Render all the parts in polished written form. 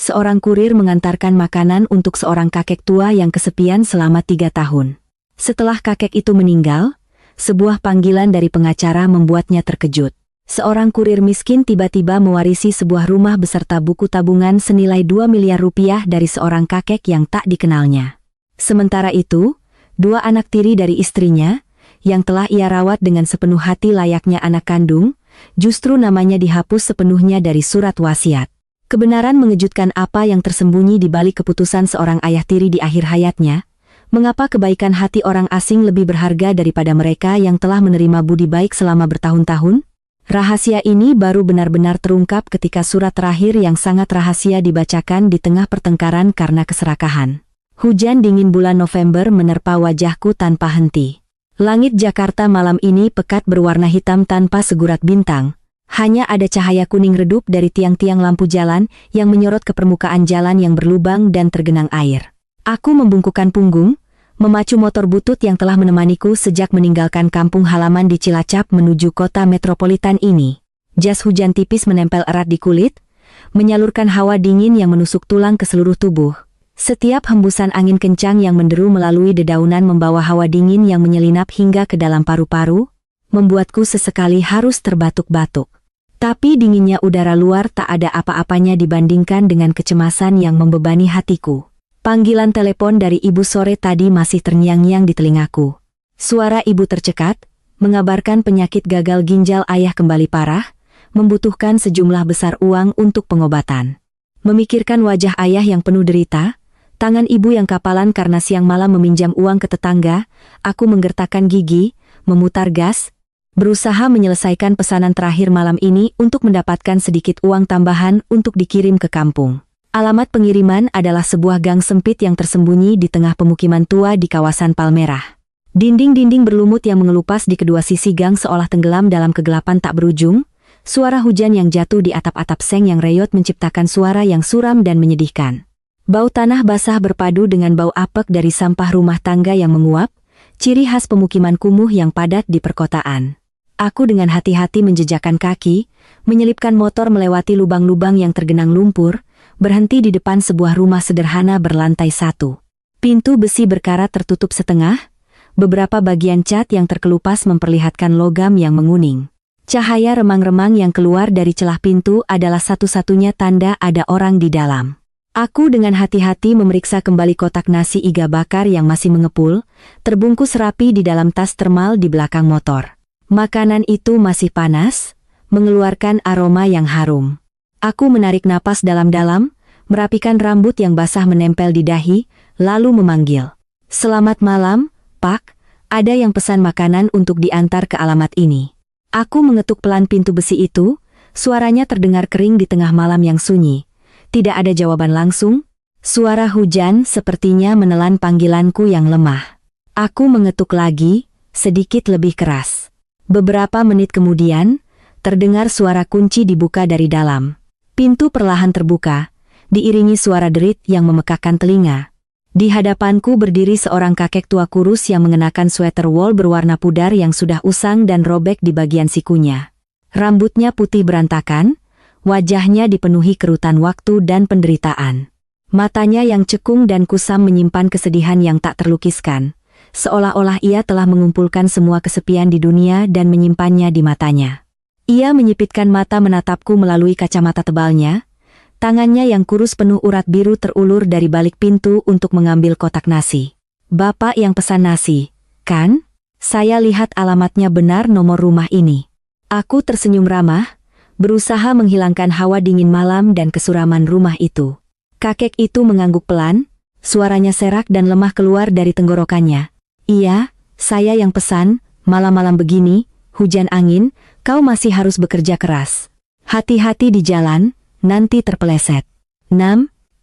Seorang kurir mengantarkan makanan untuk seorang kakek tua yang kesepian selama 3 tahun. Setelah kakek itu meninggal, sebuah panggilan dari pengacara membuatnya terkejut. Seorang kurir miskin tiba-tiba mewarisi sebuah rumah beserta buku tabungan senilai 2 miliar rupiah dari seorang kakek yang tak dikenalnya. Sementara itu, 2 anak tiri dari istrinya, yang telah ia rawat dengan sepenuh hati layaknya anak kandung, justru namanya dihapus sepenuhnya dari surat wasiat. Kebenaran mengejutkan apa yang tersembunyi di balik keputusan seorang ayah tiri di akhir hayatnya. Mengapa kebaikan hati orang asing lebih berharga daripada mereka yang telah menerima budi baik selama bertahun-tahun? Rahasia ini baru benar-benar terungkap ketika surat terakhir yang sangat rahasia dibacakan di tengah pertengkaran karena keserakahan. Hujan dingin bulan November menerpa wajahku tanpa henti. Langit Jakarta malam ini pekat berwarna hitam tanpa segurat bintang. Hanya ada cahaya kuning redup dari tiang-tiang lampu jalan yang menyorot ke permukaan jalan yang berlubang dan tergenang air. Aku membungkukkan punggung, memacu motor butut yang telah menemaniku sejak meninggalkan kampung halaman di Cilacap menuju kota metropolitan ini. Jas hujan tipis menempel erat di kulit, menyalurkan hawa dingin yang menusuk tulang ke seluruh tubuh. Setiap hembusan angin kencang yang menderu melalui dedaunan membawa hawa dingin yang menyelinap hingga ke dalam paru-paru, membuatku sesekali harus terbatuk-batuk. Tapi dinginnya udara luar tak ada apa-apanya dibandingkan dengan kecemasan yang membebani hatiku. Panggilan telepon dari ibu sore tadi masih terngiang-ngiang di telingaku. Suara ibu tercekat, mengabarkan penyakit gagal ginjal ayah kembali parah, membutuhkan sejumlah besar uang untuk pengobatan. Memikirkan wajah ayah yang penuh derita, tangan ibu yang kapalan karena siang malam meminjam uang ke tetangga, aku menggertakkan gigi, memutar gas, berusaha menyelesaikan pesanan terakhir malam ini untuk mendapatkan sedikit uang tambahan untuk dikirim ke kampung. Alamat pengiriman adalah sebuah gang sempit yang tersembunyi di tengah pemukiman tua di kawasan Palmerah. Dinding-dinding berlumut yang mengelupas di kedua sisi gang seolah tenggelam dalam kegelapan tak berujung. Suara hujan yang jatuh di atap-atap seng yang reyot menciptakan suara yang suram dan menyedihkan. Bau tanah basah berpadu dengan bau apek dari sampah rumah tangga yang menguap, ciri khas pemukiman kumuh yang padat di perkotaan. Aku dengan hati-hati menjejakkan kaki, menyelipkan motor melewati lubang-lubang yang tergenang lumpur, berhenti di depan sebuah rumah sederhana berlantai 1. Pintu besi berkarat tertutup setengah, beberapa bagian cat yang terkelupas memperlihatkan logam yang menguning. Cahaya remang-remang yang keluar dari celah pintu adalah satu-satunya tanda ada orang di dalam. Aku dengan hati-hati memeriksa kembali kotak nasi iga bakar yang masih mengepul, terbungkus rapi di dalam tas termal di belakang motor. Makanan itu masih panas, mengeluarkan aroma yang harum. Aku menarik napas dalam-dalam, merapikan rambut yang basah menempel di dahi, lalu memanggil. "Selamat malam, Pak, ada yang pesan makanan untuk diantar ke alamat ini." Aku mengetuk pelan pintu besi itu, suaranya terdengar kering di tengah malam yang sunyi. Tidak ada jawaban langsung, suara hujan sepertinya menelan panggilanku yang lemah. Aku mengetuk lagi, sedikit lebih keras. Beberapa menit kemudian, terdengar suara kunci dibuka dari dalam. Pintu perlahan terbuka, diiringi suara derit yang memekakkan telinga. Di hadapanku berdiri seorang kakek tua kurus yang mengenakan sweater wol berwarna pudar yang sudah usang dan robek di bagian sikunya. Rambutnya putih berantakan, wajahnya dipenuhi kerutan waktu dan penderitaan. Matanya yang cekung dan kusam menyimpan kesedihan yang tak terlukiskan. Seolah-olah ia telah mengumpulkan semua kesepian di dunia dan menyimpannya di matanya. Ia menyipitkan mata menatapku melalui kacamata tebalnya, tangannya yang kurus penuh urat biru terulur dari balik pintu untuk mengambil kotak nasi. "Bapak yang pesan nasi, kan? Saya lihat alamatnya benar nomor rumah ini." Aku tersenyum ramah, berusaha menghilangkan hawa dingin malam dan kesuraman rumah itu. Kakek itu mengangguk pelan, suaranya serak dan lemah keluar dari tenggorokannya. "Iya, saya yang pesan, malam-malam begini, hujan angin, kau masih harus bekerja keras. Hati-hati di jalan, nanti terpeleset."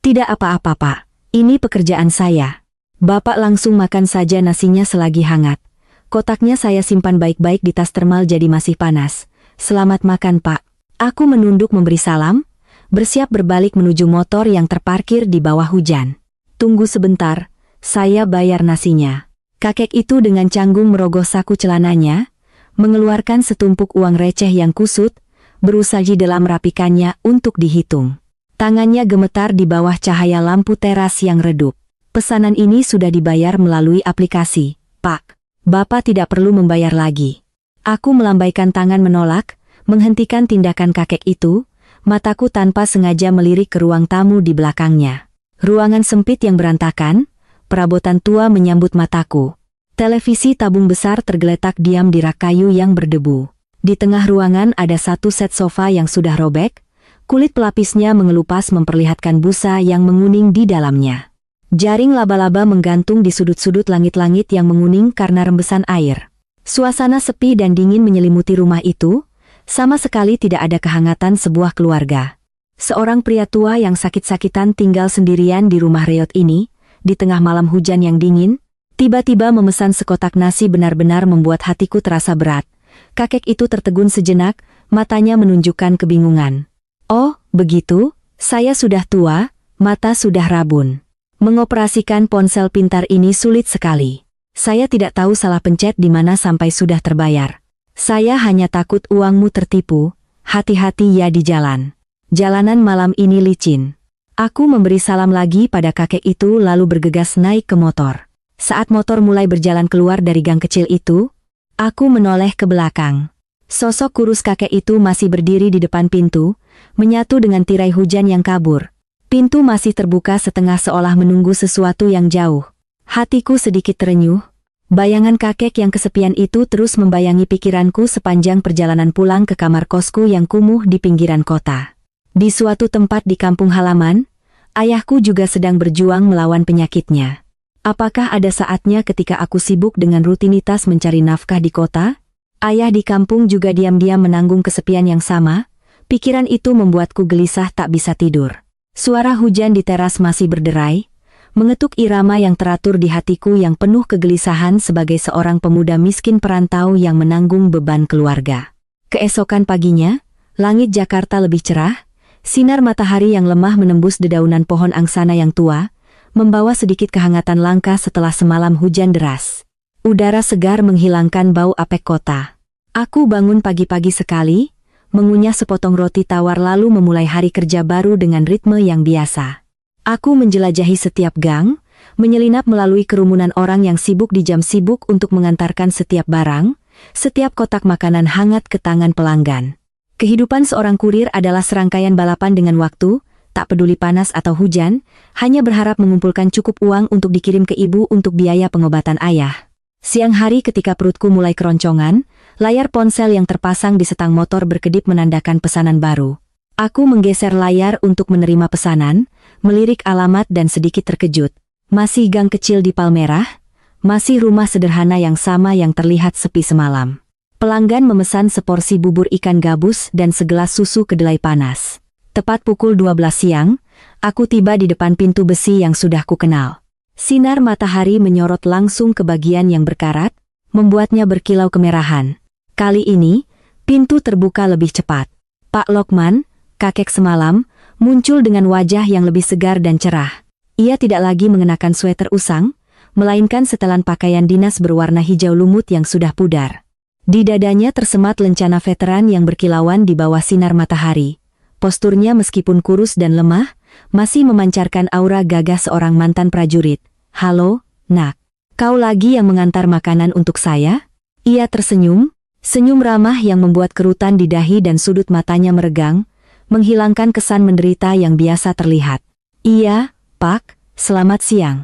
Tidak apa-apa Pak, ini pekerjaan saya." Bapak langsung makan saja nasinya selagi hangat. Kotaknya saya simpan baik-baik di tas termal jadi masih panas. "Selamat makan Pak." Aku menunduk memberi salam, bersiap berbalik menuju motor yang terparkir di bawah hujan. "Tunggu sebentar, saya bayar nasinya." Kakek itu dengan canggung merogoh saku celananya, mengeluarkan setumpuk uang receh yang kusut, berusaha dalam merapikannya untuk dihitung. Tangannya gemetar di bawah cahaya lampu teras yang redup. Pesanan ini sudah dibayar melalui aplikasi, Pak. Bapak tidak perlu membayar lagi. Aku melambaikan tangan menolak, menghentikan tindakan kakek itu. Mataku tanpa sengaja melirik ke ruang tamu di belakangnya. Ruangan sempit yang berantakan, perabotan tua menyambut mataku. Televisi tabung besar tergeletak diam di rak kayu yang berdebu. Di tengah ruangan ada satu set sofa yang sudah robek, kulit pelapisnya mengelupas memperlihatkan busa yang menguning di dalamnya. Jaring laba-laba menggantung di sudut-sudut langit-langit yang menguning karena rembesan air. Suasana sepi dan dingin menyelimuti rumah itu, sama sekali tidak ada kehangatan sebuah keluarga. Seorang pria tua yang sakit-sakitan tinggal sendirian di rumah reot ini, di tengah malam hujan yang dingin, tiba-tiba memesan sekotak nasi benar-benar membuat hatiku terasa berat. Kakek itu tertegun sejenak, matanya menunjukkan kebingungan. Oh, begitu, saya sudah tua, mata sudah rabun. Mengoperasikan ponsel pintar ini sulit sekali. Saya tidak tahu salah pencet di mana sampai sudah terbayar. Saya hanya takut uangmu tertipu, hati-hati ya di jalan. Jalanan malam ini licin. Aku memberi salam lagi pada kakek itu lalu bergegas naik ke motor. Saat motor mulai berjalan keluar dari gang kecil itu, aku menoleh ke belakang. Sosok kurus kakek itu masih berdiri di depan pintu, menyatu dengan tirai hujan yang kabur. Pintu masih terbuka setengah seolah menunggu sesuatu yang jauh. Hatiku sedikit terenyuh. Bayangan kakek yang kesepian itu terus membayangi pikiranku sepanjang perjalanan pulang ke kamar kosku yang kumuh di pinggiran kota. Di suatu tempat di kampung halaman, ayahku juga sedang berjuang melawan penyakitnya. Apakah ada saatnya ketika aku sibuk dengan rutinitas mencari nafkah di kota? Ayah di kampung juga diam-diam menanggung kesepian yang sama. Pikiran itu membuatku gelisah tak bisa tidur. Suara hujan di teras masih berderai, mengetuk irama yang teratur di hatiku yang penuh kegelisahan sebagai seorang pemuda miskin perantau yang menanggung beban keluarga. Keesokan paginya, langit Jakarta lebih cerah, sinar matahari yang lemah menembus dedaunan pohon angsana yang tua, membawa sedikit kehangatan langka setelah semalam hujan deras. Udara segar menghilangkan bau apek kota. Aku bangun pagi-pagi sekali, mengunyah sepotong roti tawar lalu memulai hari kerja baru dengan ritme yang biasa. Aku menjelajahi setiap gang, menyelinap melalui kerumunan orang yang sibuk di jam sibuk untuk mengantarkan setiap barang, setiap kotak makanan hangat ke tangan pelanggan. Kehidupan seorang kurir adalah serangkaian balapan dengan waktu, tak peduli panas atau hujan, hanya berharap mengumpulkan cukup uang untuk dikirim ke ibu untuk biaya pengobatan ayah. Siang hari ketika perutku mulai keroncongan, layar ponsel yang terpasang di setang motor berkedip menandakan pesanan baru. Aku menggeser layar untuk menerima pesanan, melirik alamat dan sedikit terkejut. Masih gang kecil di Palmerah, masih rumah sederhana yang sama yang terlihat sepi semalam. Pelanggan memesan seporsi bubur ikan gabus dan segelas susu kedelai panas. Tepat pukul 12 siang, aku tiba di depan pintu besi yang sudah kukenal. Sinar matahari menyorot langsung ke bagian yang berkarat, membuatnya berkilau kemerahan. Kali ini, pintu terbuka lebih cepat. Pak Lokman, kakek semalam, muncul dengan wajah yang lebih segar dan cerah. Ia tidak lagi mengenakan sweter usang, melainkan setelan pakaian dinas berwarna hijau lumut yang sudah pudar. Di dadanya tersemat lencana veteran yang berkilauan di bawah sinar matahari. Posturnya meskipun kurus dan lemah, masih memancarkan aura gagah seorang mantan prajurit. "Halo, Nak. Kau lagi yang mengantar makanan untuk saya?" Ia tersenyum, senyum ramah yang membuat kerutan di dahi dan sudut matanya meregang, menghilangkan kesan menderita yang biasa terlihat. "Iya, Pak, selamat siang.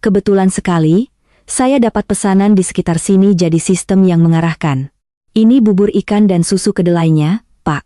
Kebetulan sekali, saya dapat pesanan di sekitar sini jadi sistem yang mengarahkan. Ini bubur ikan dan susu kedelainya, Pak.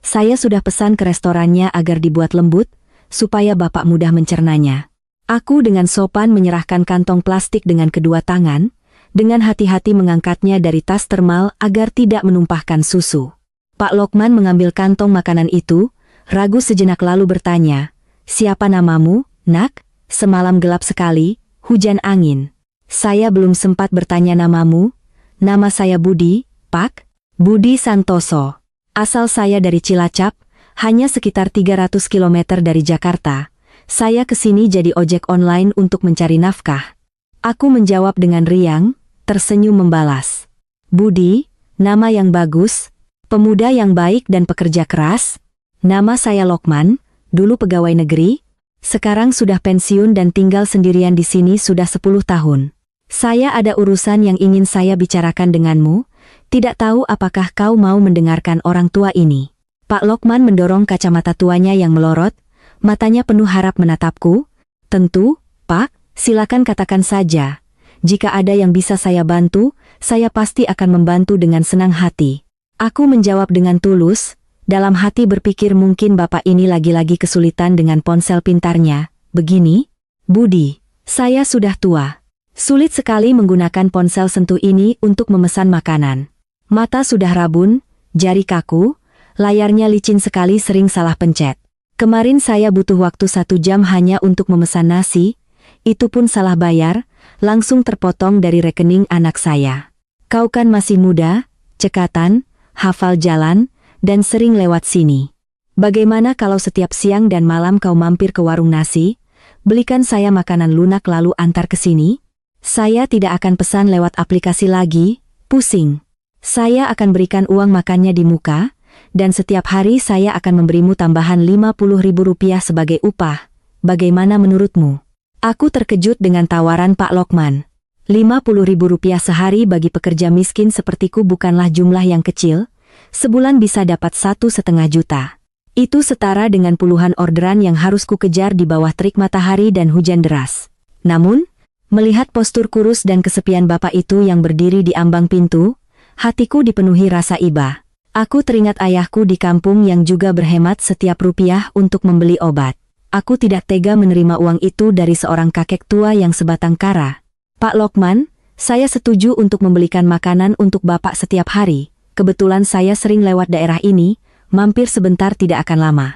Saya sudah pesan ke restorannya agar dibuat lembut, supaya Bapak mudah mencernanya." Aku dengan sopan menyerahkan kantong plastik dengan kedua tangan, dengan hati-hati mengangkatnya dari tas termal agar tidak menumpahkan susu. Pak Lokman mengambil kantong makanan itu, ragu sejenak lalu bertanya, "Siapa namamu, Nak? Semalam gelap sekali, hujan angin." "Saya belum sempat bertanya namamu. Nama saya Budi, Pak. Budi Santoso. Asal saya dari Cilacap, hanya sekitar 300 km dari Jakarta. Saya kesini jadi ojek online untuk mencari nafkah." Aku menjawab dengan riang, tersenyum membalas. "Budi, nama yang bagus, pemuda yang baik dan pekerja keras." "Nama saya Lokman, dulu pegawai negeri, sekarang sudah pensiun dan tinggal sendirian di sini sudah 10 tahun. Saya ada urusan yang ingin saya bicarakan denganmu, tidak tahu apakah kau mau mendengarkan orang tua ini. Pak Lokman mendorong kacamata tuanya yang melorot, matanya penuh harap menatapku. Tentu, Pak, silakan katakan saja. Jika ada yang bisa saya bantu, saya pasti akan membantu dengan senang hati. Aku menjawab dengan tulus, dalam hati berpikir mungkin bapak ini lagi-lagi kesulitan dengan ponsel pintarnya. Begini, Budi, saya sudah tua. Sulit sekali menggunakan ponsel sentuh ini untuk memesan makanan. Mata sudah rabun, jari kaku, layarnya licin sekali sering salah pencet. Kemarin saya butuh waktu 1 jam hanya untuk memesan nasi, itu pun salah bayar, langsung terpotong dari rekening anak saya. Kau kan masih muda, cekatan, hafal jalan, dan sering lewat sini. Bagaimana kalau setiap siang dan malam kau mampir ke warung nasi, belikan saya makanan lunak lalu antar ke sini? Saya tidak akan pesan lewat aplikasi lagi, pusing. Saya akan berikan uang makannya di muka, dan setiap hari saya akan memberimu tambahan Rp50.000 sebagai upah. Bagaimana menurutmu? Aku terkejut dengan tawaran Pak Lokman. Rp50.000 sehari bagi pekerja miskin sepertiku bukanlah jumlah yang kecil, sebulan bisa dapat 1,5 juta. Itu setara dengan puluhan orderan yang harus kukejar di bawah terik matahari dan hujan deras. Namun, melihat postur kurus dan kesepian bapak itu yang berdiri di ambang pintu, hatiku dipenuhi rasa iba. Aku teringat ayahku di kampung yang juga berhemat setiap rupiah untuk membeli obat. Aku tidak tega menerima uang itu dari seorang kakek tua yang sebatang kara. Pak Lokman, saya setuju untuk membelikan makanan untuk bapak setiap hari. Kebetulan saya sering lewat daerah ini, mampir sebentar tidak akan lama.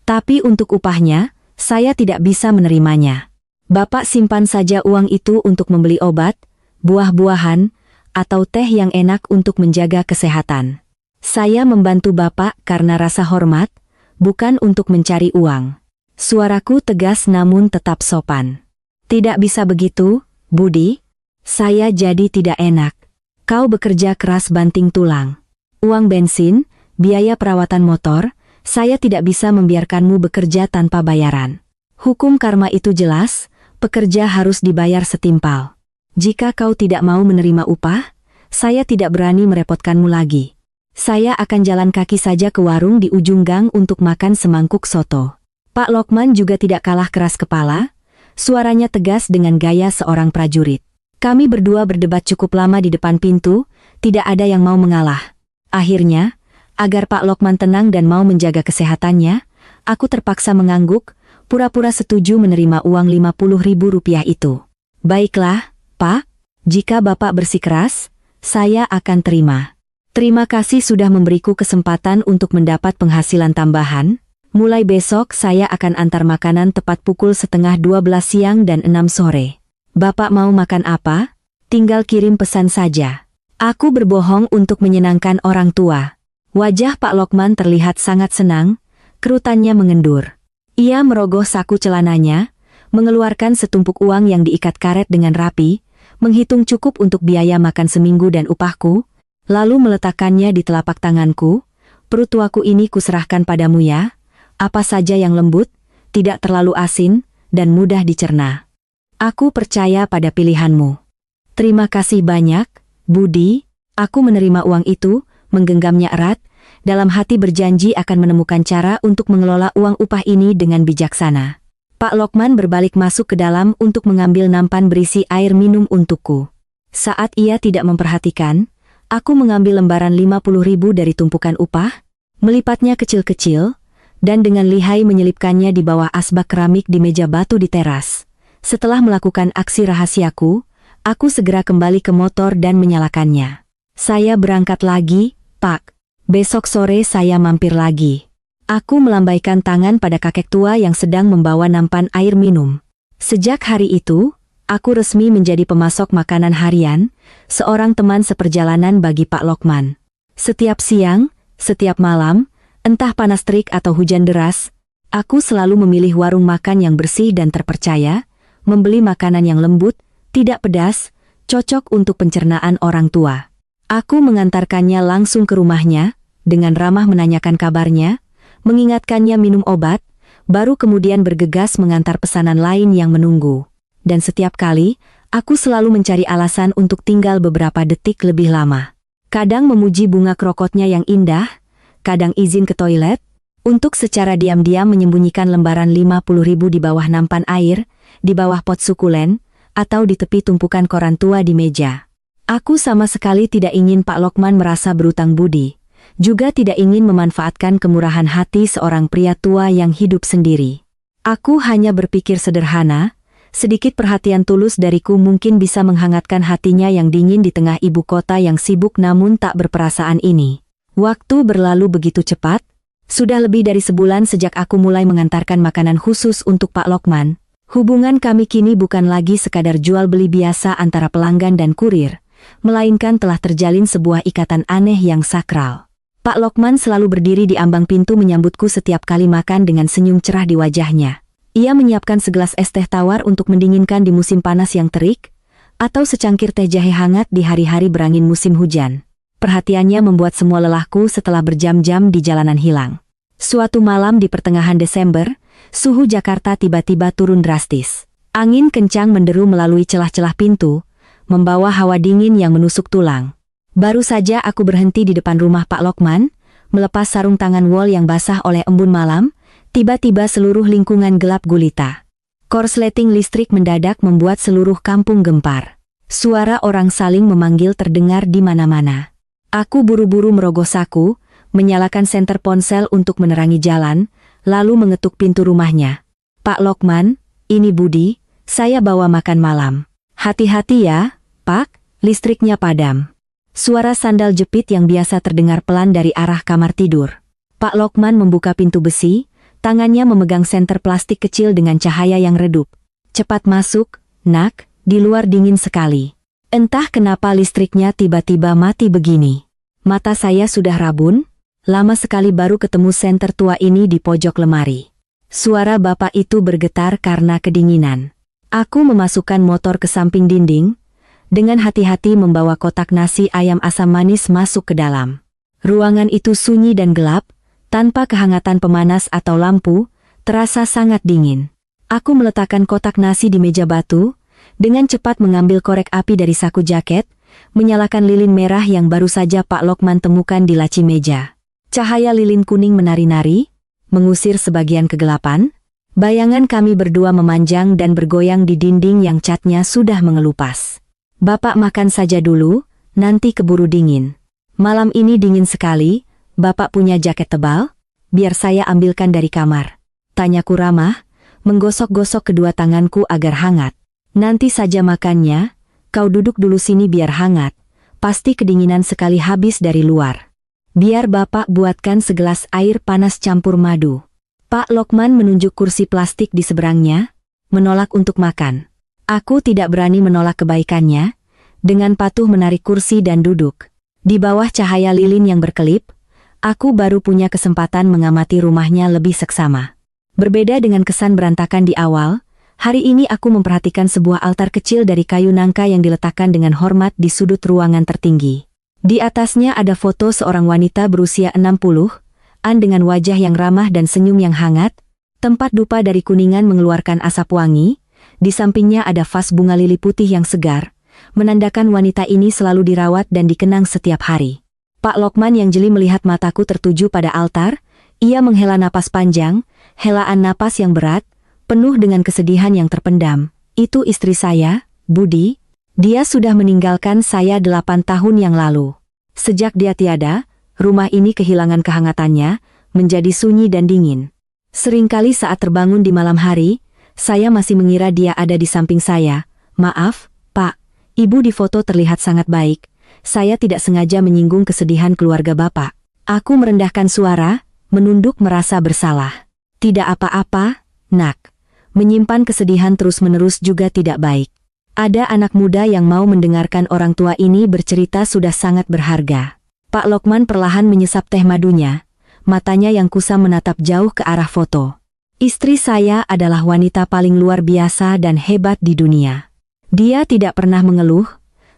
Tapi untuk upahnya, saya tidak bisa menerimanya. Bapak simpan saja uang itu untuk membeli obat, buah-buahan, atau teh yang enak untuk menjaga kesehatan. Saya membantu bapak karena rasa hormat, bukan untuk mencari uang. Suaraku tegas namun tetap sopan. Tidak bisa begitu, Budi. Saya jadi tidak enak. Kau bekerja keras banting tulang. Uang bensin, biaya perawatan motor, saya tidak bisa membiarkanmu bekerja tanpa bayaran. Hukum karma itu jelas, pekerja harus dibayar setimpal. Jika kau tidak mau menerima upah, saya tidak berani merepotkanmu lagi. Saya akan jalan kaki saja ke warung di ujung gang untuk makan semangkuk soto. Pak Lokman juga tidak kalah keras kepala, suaranya tegas dengan gaya seorang prajurit. Kami berdua berdebat cukup lama di depan pintu, tidak ada yang mau mengalah. Akhirnya, agar Pak Lokman tenang dan mau menjaga kesehatannya, aku terpaksa mengangguk, pura-pura setuju menerima uang Rp50.000 itu. Baiklah, Pak, jika Bapak bersikeras, saya akan terima. Terima kasih sudah memberiku kesempatan untuk mendapat penghasilan tambahan. Mulai besok saya akan antar makanan tepat pukul 11:30 siang dan 6 sore. Bapak mau makan apa? Tinggal kirim pesan saja. Aku berbohong untuk menyenangkan orang tua. Wajah Pak Lokman terlihat sangat senang, kerutannya mengendur. Ia merogoh saku celananya, mengeluarkan setumpuk uang yang diikat karet dengan rapi, menghitung cukup untuk biaya makan seminggu dan upahku, lalu meletakkannya di telapak tanganku. Perut tuaku ini kuserahkan padamu ya. Apa saja yang lembut, tidak terlalu asin, dan mudah dicerna. Aku percaya pada pilihanmu. Terima kasih banyak, Budi. Aku menerima uang itu, menggenggamnya erat, dalam hati berjanji akan menemukan cara untuk mengelola uang upah ini dengan bijaksana. Pak Lokman berbalik masuk ke dalam untuk mengambil nampan berisi air minum untukku. Saat ia tidak memperhatikan, aku mengambil lembaran Rp50.000 dari tumpukan upah, melipatnya kecil-kecil, dan dengan lihai menyelipkannya di bawah asbak keramik di meja batu di teras. Setelah melakukan aksi rahasiaku, aku segera kembali ke motor dan menyalakannya. Saya berangkat lagi, Pak. Besok sore saya mampir lagi. Aku melambaikan tangan pada kakek tua yang sedang membawa nampan air minum. Sejak hari itu, aku resmi menjadi pemasok makanan harian, seorang teman seperjalanan bagi Pak Lokman. Setiap siang, setiap malam, entah panas terik atau hujan deras, aku selalu memilih warung makan yang bersih dan terpercaya, membeli makanan yang lembut, tidak pedas, cocok untuk pencernaan orang tua. Aku mengantarkannya langsung ke rumahnya, dengan ramah menanyakan kabarnya, mengingatkannya minum obat, baru kemudian bergegas mengantar pesanan lain yang menunggu. Dan setiap kali, aku selalu mencari alasan untuk tinggal beberapa detik lebih lama. Kadang memuji bunga krokotnya yang indah, kadang izin ke toilet, untuk secara diam-diam menyembunyikan lembaran 50.000 di bawah nampan air, di bawah pot sukulen, atau di tepi tumpukan koran tua di meja. Aku sama sekali tidak ingin Pak Lokman merasa berutang budi, juga tidak ingin memanfaatkan kemurahan hati seorang pria tua yang hidup sendiri. Aku hanya berpikir sederhana, sedikit perhatian tulus dariku mungkin bisa menghangatkan hatinya yang dingin di tengah ibu kota yang sibuk namun tak berperasaan ini. Waktu berlalu begitu cepat, sudah lebih dari sebulan sejak aku mulai mengantarkan makanan khusus untuk Pak Lokman. Hubungan kami kini bukan lagi sekadar jual beli biasa antara pelanggan dan kurir, melainkan telah terjalin sebuah ikatan aneh yang sakral. Pak Lokman selalu berdiri di ambang pintu menyambutku setiap kali makan dengan senyum cerah di wajahnya. Ia menyiapkan segelas es teh tawar untuk mendinginkan di musim panas yang terik, atau secangkir teh jahe hangat di hari-hari berangin musim hujan. Perhatiannya membuat semua lelahku setelah berjam-jam di jalanan hilang. Suatu malam di pertengahan Desember, suhu Jakarta tiba-tiba turun drastis. Angin kencang menderu melalui celah-celah pintu, membawa hawa dingin yang menusuk tulang. Baru saja aku berhenti di depan rumah Pak Lokman, melepas sarung tangan wol yang basah oleh embun malam, tiba-tiba seluruh lingkungan gelap gulita. Korsleting listrik mendadak membuat seluruh kampung gempar. Suara orang saling memanggil terdengar di mana-mana. Aku buru-buru merogoh saku, menyalakan senter ponsel untuk menerangi jalan, lalu mengetuk pintu rumahnya. Pak Lokman, ini Budi, saya bawa makan malam. Hati-hati ya, Pak, listriknya padam. Suara sandal jepit yang biasa terdengar pelan dari arah kamar tidur. Pak Lokman membuka pintu besi, tangannya memegang senter plastik kecil dengan cahaya yang redup. Cepat masuk, nak, di luar dingin sekali. Entah kenapa listriknya tiba-tiba mati begini. Mata saya sudah rabun, lama sekali baru ketemu senter tua ini di pojok lemari. Suara bapak itu bergetar karena kedinginan. Aku memasukkan motor ke samping dinding, dengan hati-hati membawa kotak nasi ayam asam manis masuk ke dalam. Ruangan itu sunyi dan gelap, tanpa kehangatan pemanas atau lampu, terasa sangat dingin. Aku meletakkan kotak nasi di meja batu, dengan cepat mengambil korek api dari saku jaket, menyalakan lilin merah yang baru saja Pak Lokman temukan di laci meja. Cahaya lilin kuning menari-nari, mengusir sebagian kegelapan. Bayangan kami berdua memanjang dan bergoyang di dinding yang catnya sudah mengelupas. Bapak makan saja dulu, nanti keburu dingin. Malam ini dingin sekali. Bapak punya jaket tebal? Biar saya ambilkan dari kamar. Tanyaku ramah, menggosok-gosok kedua tanganku agar hangat. Nanti saja makannya, kau duduk dulu sini biar hangat. Pasti kedinginan sekali habis dari luar. Biar bapak buatkan segelas air panas campur madu. Pak Lokman menunjuk kursi plastik di seberangnya, menolak untuk makan. Aku tidak berani menolak kebaikannya, dengan patuh menarik kursi dan duduk. Di bawah cahaya lilin yang berkelip, aku baru punya kesempatan mengamati rumahnya lebih seksama. Berbeda dengan kesan berantakan di awal, hari ini aku memperhatikan sebuah altar kecil dari kayu nangka yang diletakkan dengan hormat di sudut ruangan tertinggi. Di atasnya ada foto seorang wanita berusia 60-an dengan wajah yang ramah dan senyum yang hangat, tempat dupa dari kuningan mengeluarkan asap wangi, di sampingnya ada vas bunga lili putih yang segar, menandakan wanita ini selalu dirawat dan dikenang setiap hari. Pak Lokman yang jeli melihat mataku tertuju pada altar, ia menghela napas panjang, helaan napas yang berat, penuh dengan kesedihan yang terpendam. Itu istri saya, Budi. Dia sudah meninggalkan saya 8 tahun yang lalu. Sejak dia tiada, rumah ini kehilangan kehangatannya, menjadi sunyi dan dingin. Seringkali saat terbangun di malam hari, saya masih mengira dia ada di samping saya. Maaf, Pak, Ibu di foto terlihat sangat baik. Saya tidak sengaja menyinggung kesedihan keluarga Bapak. Aku merendahkan suara, menunduk merasa bersalah. Tidak apa-apa, nak. Menyimpan kesedihan terus-menerus juga tidak baik. Ada anak muda yang mau mendengarkan orang tua ini bercerita sudah sangat berharga. Pak Lokman perlahan menyesap teh madunya. Matanya yang kusam menatap jauh ke arah foto. Istri saya adalah wanita paling luar biasa dan hebat di dunia. Dia tidak pernah mengeluh,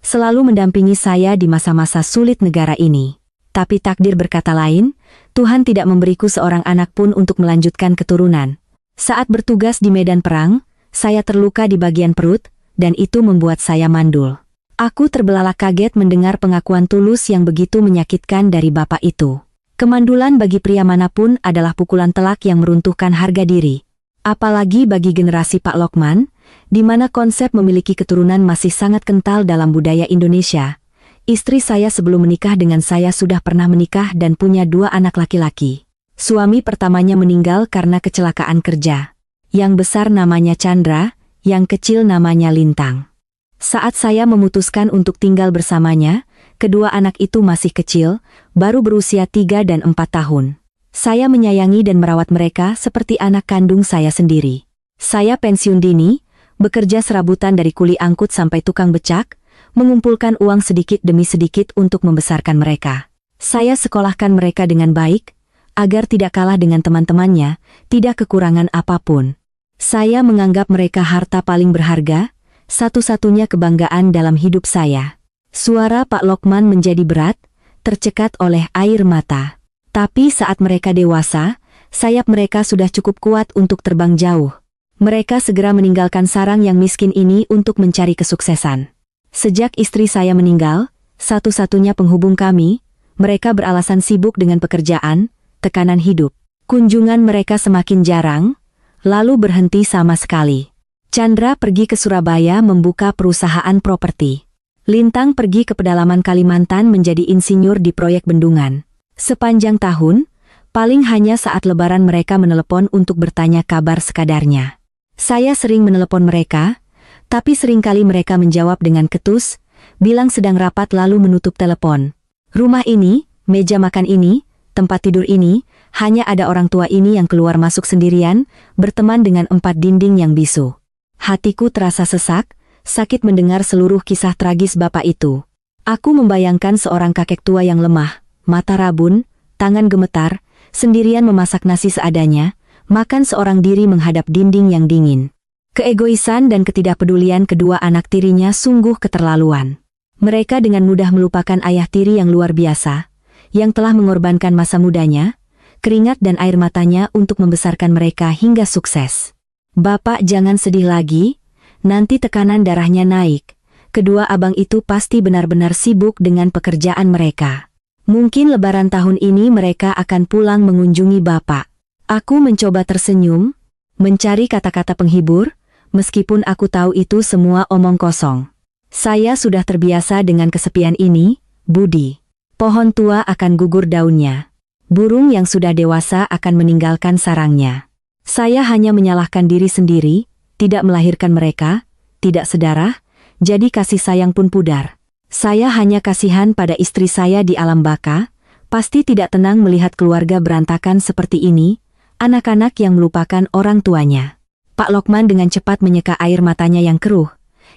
selalu mendampingi saya di masa-masa sulit negara ini. Tapi takdir berkata lain, Tuhan tidak memberiku seorang anak pun untuk melanjutkan keturunan. Saat bertugas di medan perang, saya terluka di bagian perut, dan itu membuat saya mandul. Aku terbelalak kaget mendengar pengakuan tulus yang begitu menyakitkan dari bapak itu. Kemandulan bagi pria manapun adalah pukulan telak yang meruntuhkan harga diri. Apalagi bagi generasi Pak Lokman, di mana konsep memiliki keturunan masih sangat kental dalam budaya Indonesia. Istri saya sebelum menikah dengan saya sudah pernah menikah dan punya 2 anak laki-laki. Suami pertamanya meninggal karena kecelakaan kerja. Yang besar namanya Chandra, yang kecil namanya Lintang. Saat saya memutuskan untuk tinggal bersamanya, kedua anak itu masih kecil, baru berusia 3 dan 4 tahun. Saya menyayangi dan merawat mereka seperti anak kandung saya sendiri. Saya pensiun dini, bekerja serabutan dari kuli angkut sampai tukang becak, mengumpulkan uang sedikit demi sedikit untuk membesarkan mereka. Saya sekolahkan mereka dengan baik, agar tidak kalah dengan teman-temannya, tidak kekurangan apapun. Saya menganggap mereka harta paling berharga, satu-satunya kebanggaan dalam hidup saya. Suara Pak Lokman menjadi berat, tercekat oleh air mata. Tapi saat mereka dewasa, sayap mereka sudah cukup kuat untuk terbang jauh. Mereka segera meninggalkan sarang yang miskin ini untuk mencari kesuksesan. Sejak istri saya meninggal, satu-satunya penghubung kami, mereka beralasan sibuk dengan pekerjaan, tekanan hidup. Kunjungan mereka semakin jarang, lalu berhenti sama sekali. Chandra pergi ke Surabaya membuka perusahaan properti. Lintang pergi ke pedalaman Kalimantan menjadi insinyur di proyek bendungan. Sepanjang tahun, paling hanya saat lebaran mereka menelepon untuk bertanya kabar sekadarnya. Saya sering menelepon mereka, tapi seringkali mereka menjawab dengan ketus, bilang sedang rapat lalu menutup telepon. Rumah ini, meja makan ini, tempat tidur ini, hanya ada orang tua ini yang keluar masuk sendirian, berteman dengan 4 dinding yang bisu. Hatiku terasa sesak, sakit mendengar seluruh kisah tragis bapak itu. Aku membayangkan seorang kakek tua yang lemah, mata rabun, tangan gemetar, sendirian memasak nasi seadanya, makan seorang diri menghadap dinding yang dingin. Keegoisan dan ketidakpedulian kedua anak tirinya sungguh keterlaluan. Mereka dengan mudah melupakan ayah tiri yang luar biasa, yang telah mengorbankan masa mudanya, keringat dan air matanya untuk membesarkan mereka hingga sukses. Bapak jangan sedih lagi, nanti tekanan darahnya naik. Kedua abang itu pasti benar-benar sibuk dengan pekerjaan mereka. Mungkin lebaran tahun ini mereka akan pulang mengunjungi bapak. Aku mencoba tersenyum, mencari kata-kata penghibur, meskipun aku tahu itu semua omong kosong. Saya sudah terbiasa dengan kesepian ini, Budi. Pohon tua akan gugur daunnya. Burung yang sudah dewasa akan meninggalkan sarangnya. Saya hanya menyalahkan diri sendiri, tidak melahirkan mereka, tidak sedarah, jadi kasih sayang pun pudar. Saya hanya kasihan pada istri saya di alam baka, pasti tidak tenang melihat keluarga berantakan seperti ini, anak-anak yang melupakan orang tuanya. Pak Lokman dengan cepat menyeka air matanya yang keruh,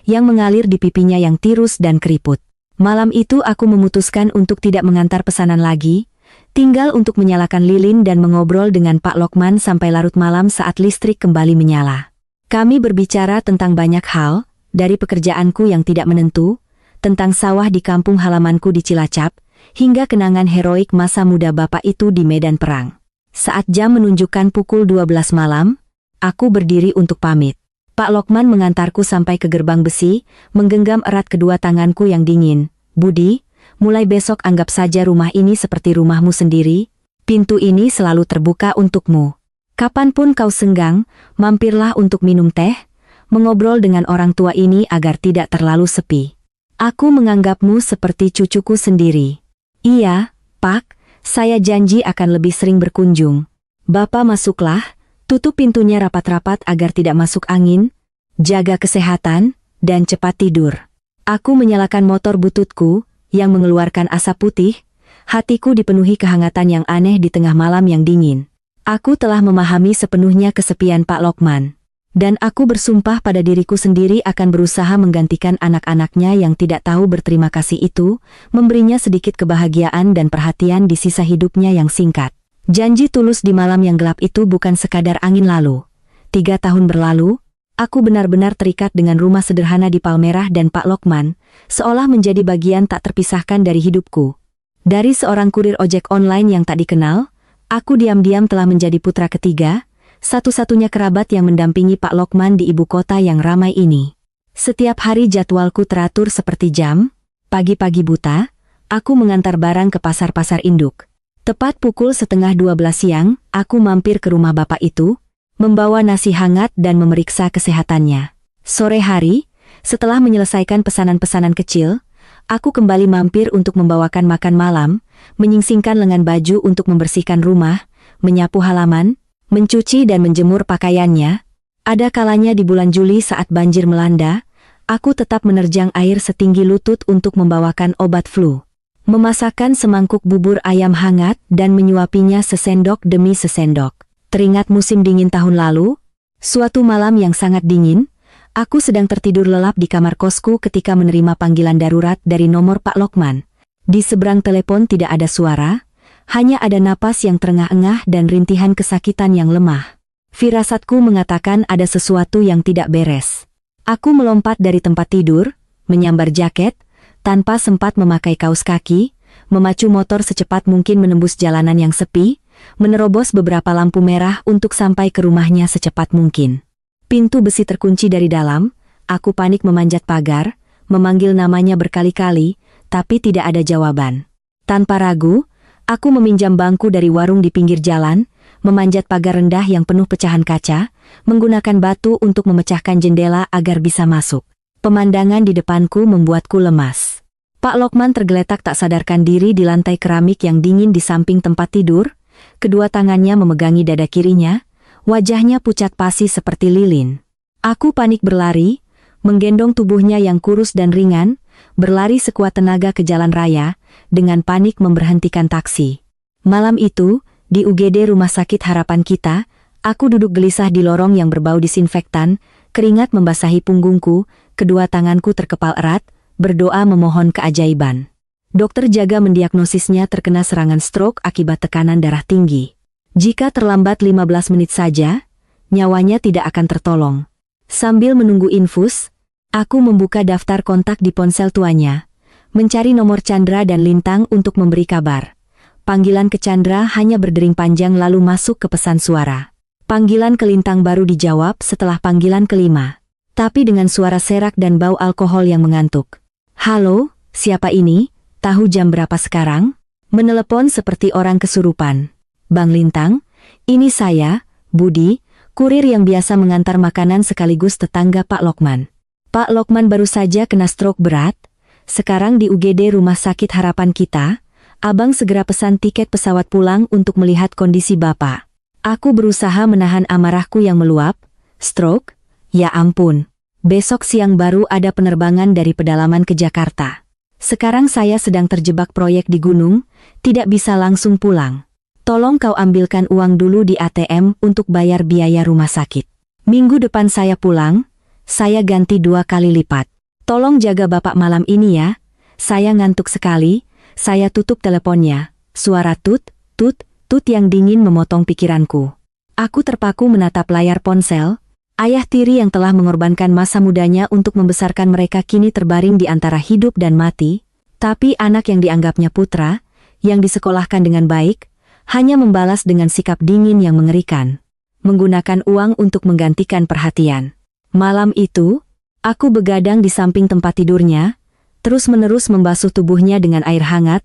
yang mengalir di pipinya yang tirus dan keriput. Malam itu aku memutuskan untuk tidak mengantar pesanan lagi, tinggal untuk menyalakan lilin dan mengobrol dengan Pak Lokman sampai larut malam saat listrik kembali menyala. Kami berbicara tentang banyak hal, dari pekerjaanku yang tidak menentu, tentang sawah di kampung halamanku di Cilacap, hingga kenangan heroik masa muda bapak itu di medan perang. Saat jam menunjukkan pukul 12 malam, aku berdiri untuk pamit. Pak Lokman mengantarku sampai ke gerbang besi, menggenggam erat kedua tanganku yang dingin. Budi, mulai besok anggap saja rumah ini seperti rumahmu sendiri. Pintu ini selalu terbuka untukmu. Kapanpun kau senggang, mampirlah untuk minum teh, mengobrol dengan orang tua ini agar tidak terlalu sepi. Aku menganggapmu seperti cucuku sendiri. Iya, Pak, saya janji akan lebih sering berkunjung. Bapak masuklah. Tutup pintunya rapat-rapat agar tidak masuk angin, jaga kesehatan, dan cepat tidur. Aku menyalakan motor bututku, yang mengeluarkan asap putih, hatiku dipenuhi kehangatan yang aneh di tengah malam yang dingin. Aku telah memahami sepenuhnya kesepian Pak Lokman. Dan aku bersumpah pada diriku sendiri akan berusaha menggantikan anak-anaknya yang tidak tahu berterima kasih itu, memberinya sedikit kebahagiaan dan perhatian di sisa hidupnya yang singkat. Janji tulus di malam yang gelap itu bukan sekadar angin lalu. 3 tahun berlalu, aku benar-benar terikat dengan rumah sederhana di Palmerah dan Pak Lokman, seolah menjadi bagian tak terpisahkan dari hidupku. Dari seorang kurir ojek online yang tak dikenal, aku diam-diam telah menjadi putra ketiga, satu-satunya kerabat yang mendampingi Pak Lokman di ibu kota yang ramai ini. Setiap hari jadwalku teratur seperti jam. Pagi-pagi buta, aku mengantar barang ke pasar-pasar induk. Tepat pukul 11:30 siang, aku mampir ke rumah bapak itu, membawa nasi hangat dan memeriksa kesehatannya. Sore hari, setelah menyelesaikan pesanan-pesanan kecil, aku kembali mampir untuk membawakan makan malam, menyingsingkan lengan baju untuk membersihkan rumah, menyapu halaman, mencuci dan menjemur pakaiannya. Ada kalanya di bulan Juli saat banjir melanda, aku tetap menerjang air setinggi lutut untuk membawakan obat flu. Memasakkan semangkuk bubur ayam hangat dan menyuapinya sesendok demi sesendok. Teringat musim dingin tahun lalu? Suatu malam yang sangat dingin, aku sedang tertidur lelap di kamar kosku ketika menerima panggilan darurat dari nomor Pak Lokman. Di seberang telepon tidak ada suara, hanya ada napas yang terengah-engah dan rintihan kesakitan yang lemah. Firasatku mengatakan ada sesuatu yang tidak beres. Aku melompat dari tempat tidur, menyambar jaket, tanpa sempat memakai kaos kaki, memacu motor secepat mungkin menembus jalanan yang sepi, menerobos beberapa lampu merah untuk sampai ke rumahnya secepat mungkin. Pintu besi terkunci dari dalam, aku panik memanjat pagar, memanggil namanya berkali-kali, tapi tidak ada jawaban. Tanpa ragu, aku meminjam bangku dari warung di pinggir jalan, memanjat pagar rendah yang penuh pecahan kaca, menggunakan batu untuk memecahkan jendela agar bisa masuk. Pemandangan di depanku membuatku lemas. Pak Lokman tergeletak tak sadarkan diri di lantai keramik yang dingin di samping tempat tidur, kedua tangannya memegangi dada kirinya, wajahnya pucat pasi seperti lilin. Aku panik berlari, menggendong tubuhnya yang kurus dan ringan, berlari sekuat tenaga ke jalan raya, dengan panik memberhentikan taksi. Malam itu, di UGD Rumah Sakit Harapan Kita, aku duduk gelisah di lorong yang berbau disinfektan, keringat membasahi punggungku, kedua tanganku terkepal erat, berdoa memohon keajaiban. Dokter jaga mendiagnosisnya terkena serangan stroke akibat tekanan darah tinggi. Jika terlambat 15 menit saja, nyawanya tidak akan tertolong. Sambil menunggu infus, aku membuka daftar kontak di ponsel tuanya, mencari nomor Chandra dan Lintang untuk memberi kabar. Panggilan ke Chandra hanya berdering panjang lalu masuk ke pesan suara. Panggilan ke Lintang baru dijawab setelah panggilan kelima, tapi dengan suara serak dan bau alkohol yang mengantuk. Halo, siapa ini? Tahu jam berapa sekarang? Menelepon seperti orang kesurupan. Bang Lintang, ini saya, Budi, kurir yang biasa mengantar makanan sekaligus tetangga Pak Lokman. Pak Lokman baru saja kena stroke berat, sekarang di UGD Rumah Sakit Harapan Kita. Abang segera pesan tiket pesawat pulang untuk melihat kondisi Bapak. Aku berusaha menahan amarahku yang meluap. Stroke? Ya ampun. Besok siang baru ada penerbangan dari pedalaman ke Jakarta. Sekarang saya sedang terjebak proyek di gunung, tidak bisa langsung pulang. Tolong kau ambilkan uang dulu di ATM untuk bayar biaya rumah sakit. Minggu depan saya pulang, saya ganti 2 kali lipat. Tolong jaga Bapak malam ini ya. Saya ngantuk sekali. Saya tutup teleponnya. Suara tut, tut, tut yang dingin memotong pikiranku. Aku terpaku menatap layar ponsel. Ayah tiri yang telah mengorbankan masa mudanya untuk membesarkan mereka kini terbaring di antara hidup dan mati, tapi anak yang dianggapnya putra, yang disekolahkan dengan baik, hanya membalas dengan sikap dingin yang mengerikan. Menggunakan uang untuk menggantikan perhatian. Malam itu, aku begadang di samping tempat tidurnya, terus-menerus membasuh tubuhnya dengan air hangat,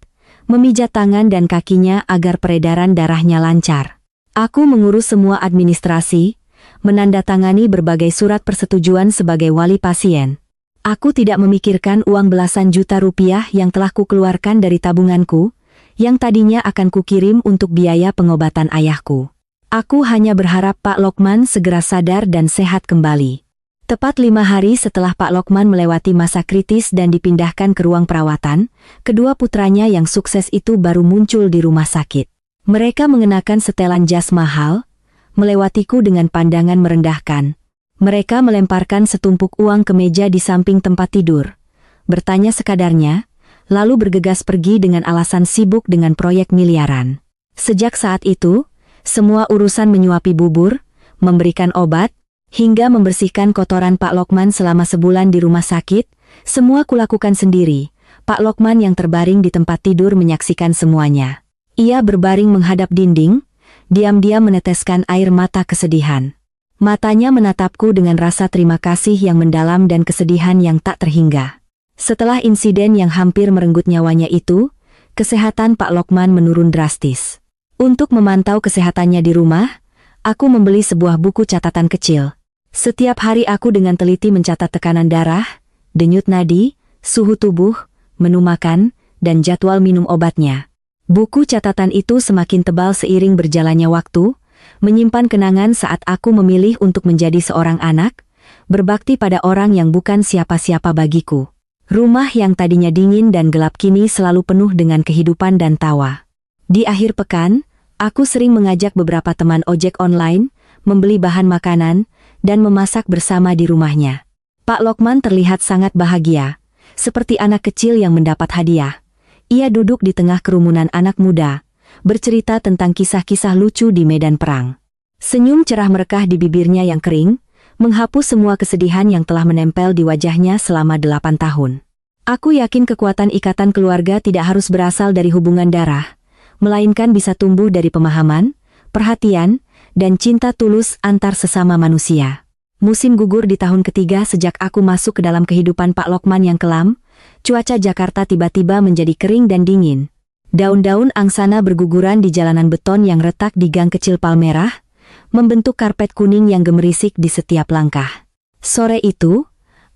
memijat tangan dan kakinya agar peredaran darahnya lancar. Aku mengurus semua administrasi, menandatangani berbagai surat persetujuan sebagai wali pasien. Aku tidak memikirkan uang belasan juta rupiah yang telah kukeluarkan dari tabunganku, yang tadinya akan kukirim untuk biaya pengobatan ayahku. Aku hanya berharap Pak Lokman segera sadar dan sehat kembali. Tepat 5 hari setelah Pak Lokman melewati masa kritis dan dipindahkan ke ruang perawatan, kedua putranya yang sukses itu baru muncul di rumah sakit. Mereka mengenakan setelan jas mahal, melewatiku dengan pandangan merendahkan. Mereka melemparkan setumpuk uang ke meja di samping tempat tidur, bertanya sekadarnya, lalu bergegas pergi dengan alasan sibuk dengan proyek miliaran. Sejak saat itu, semua urusan menyuapi bubur, memberikan obat, hingga membersihkan kotoran Pak Lokman selama sebulan di rumah sakit, semua kulakukan sendiri. Pak Lokman yang terbaring di tempat tidur menyaksikan semuanya. Ia berbaring menghadap dinding, diam-diam meneteskan air mata kesedihan. Matanya menatapku dengan rasa terima kasih yang mendalam dan kesedihan yang tak terhingga. Setelah insiden yang hampir merenggut nyawanya itu, kesehatan Pak Lokman menurun drastis. Untuk memantau kesehatannya di rumah, aku membeli sebuah buku catatan kecil. Setiap hari aku dengan teliti mencatat tekanan darah, denyut nadi, suhu tubuh, menu makan, dan jadwal minum obatnya. Buku catatan itu semakin tebal seiring berjalannya waktu, menyimpan kenangan saat aku memilih untuk menjadi seorang anak, berbakti pada orang yang bukan siapa-siapa bagiku. Rumah yang tadinya dingin dan gelap kini selalu penuh dengan kehidupan dan tawa. Di akhir pekan, aku sering mengajak beberapa teman ojek online, membeli bahan makanan, dan memasak bersama di rumahnya. Pak Lokman terlihat sangat bahagia, seperti anak kecil yang mendapat hadiah. Ia duduk di tengah kerumunan anak muda, bercerita tentang kisah-kisah lucu di medan perang. Senyum cerah merekah di bibirnya yang kering, menghapus semua kesedihan yang telah menempel di wajahnya selama 8 tahun. Aku yakin kekuatan ikatan keluarga tidak harus berasal dari hubungan darah, melainkan bisa tumbuh dari pemahaman, perhatian, dan cinta tulus antar sesama manusia. Musim gugur di tahun ketiga sejak aku masuk ke dalam kehidupan Pak Lokman yang kelam, cuaca Jakarta tiba-tiba menjadi kering dan dingin. Daun-daun angsana berguguran di jalanan beton yang retak di gang kecil Palmerah, membentuk karpet kuning yang gemerisik di setiap langkah. Sore itu,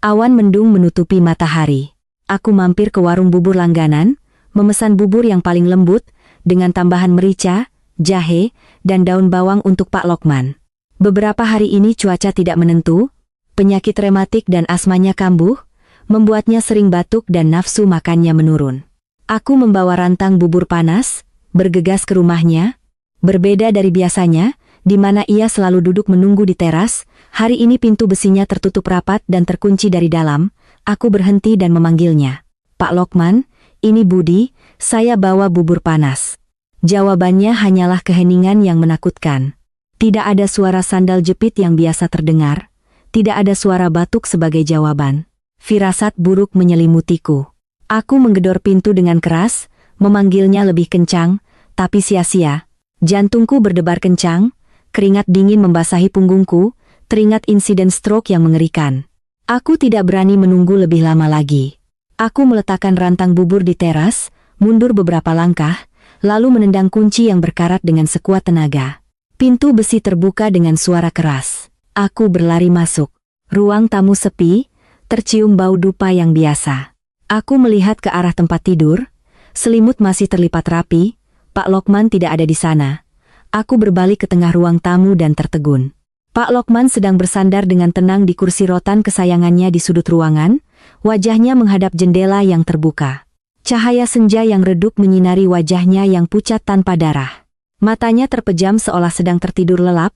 awan mendung menutupi matahari. Aku mampir ke warung bubur langganan, memesan bubur yang paling lembut, dengan tambahan merica, jahe, dan daun bawang untuk Pak Lokman. Beberapa hari ini cuaca tidak menentu, penyakit rematik dan asmanya kambuh, membuatnya sering batuk dan nafsu makannya menurun. Aku membawa rantang bubur panas, bergegas ke rumahnya. Berbeda dari biasanya, di mana ia selalu duduk menunggu di teras, hari ini pintu besinya tertutup rapat dan terkunci dari dalam. Aku berhenti dan memanggilnya. Pak Lokman, ini Budi, saya bawa bubur panas. Jawabannya hanyalah keheningan yang menakutkan. Tidak ada suara sandal jepit yang biasa terdengar, tidak ada suara batuk sebagai jawaban. Firasat buruk menyelimutiku. Aku menggedor pintu dengan keras, memanggilnya lebih kencang, tapi sia-sia. Jantungku berdebar kencang, keringat dingin membasahi punggungku, teringat insiden stroke yang mengerikan. Aku tidak berani menunggu lebih lama lagi. Aku meletakkan rantang bubur di teras, mundur beberapa langkah, lalu menendang kunci yang berkarat dengan sekuat tenaga. Pintu besi terbuka dengan suara keras. Aku berlari masuk. Ruang tamu sepi, tercium bau dupa yang biasa. Aku melihat ke arah tempat tidur, selimut masih terlipat rapi, Pak Lokman tidak ada di sana. Aku berbalik ke tengah ruang tamu dan tertegun. Pak Lokman sedang bersandar dengan tenang di kursi rotan kesayangannya di sudut ruangan, wajahnya menghadap jendela yang terbuka. Cahaya senja yang redup menyinari wajahnya yang pucat tanpa darah. Matanya terpejam seolah sedang tertidur lelap,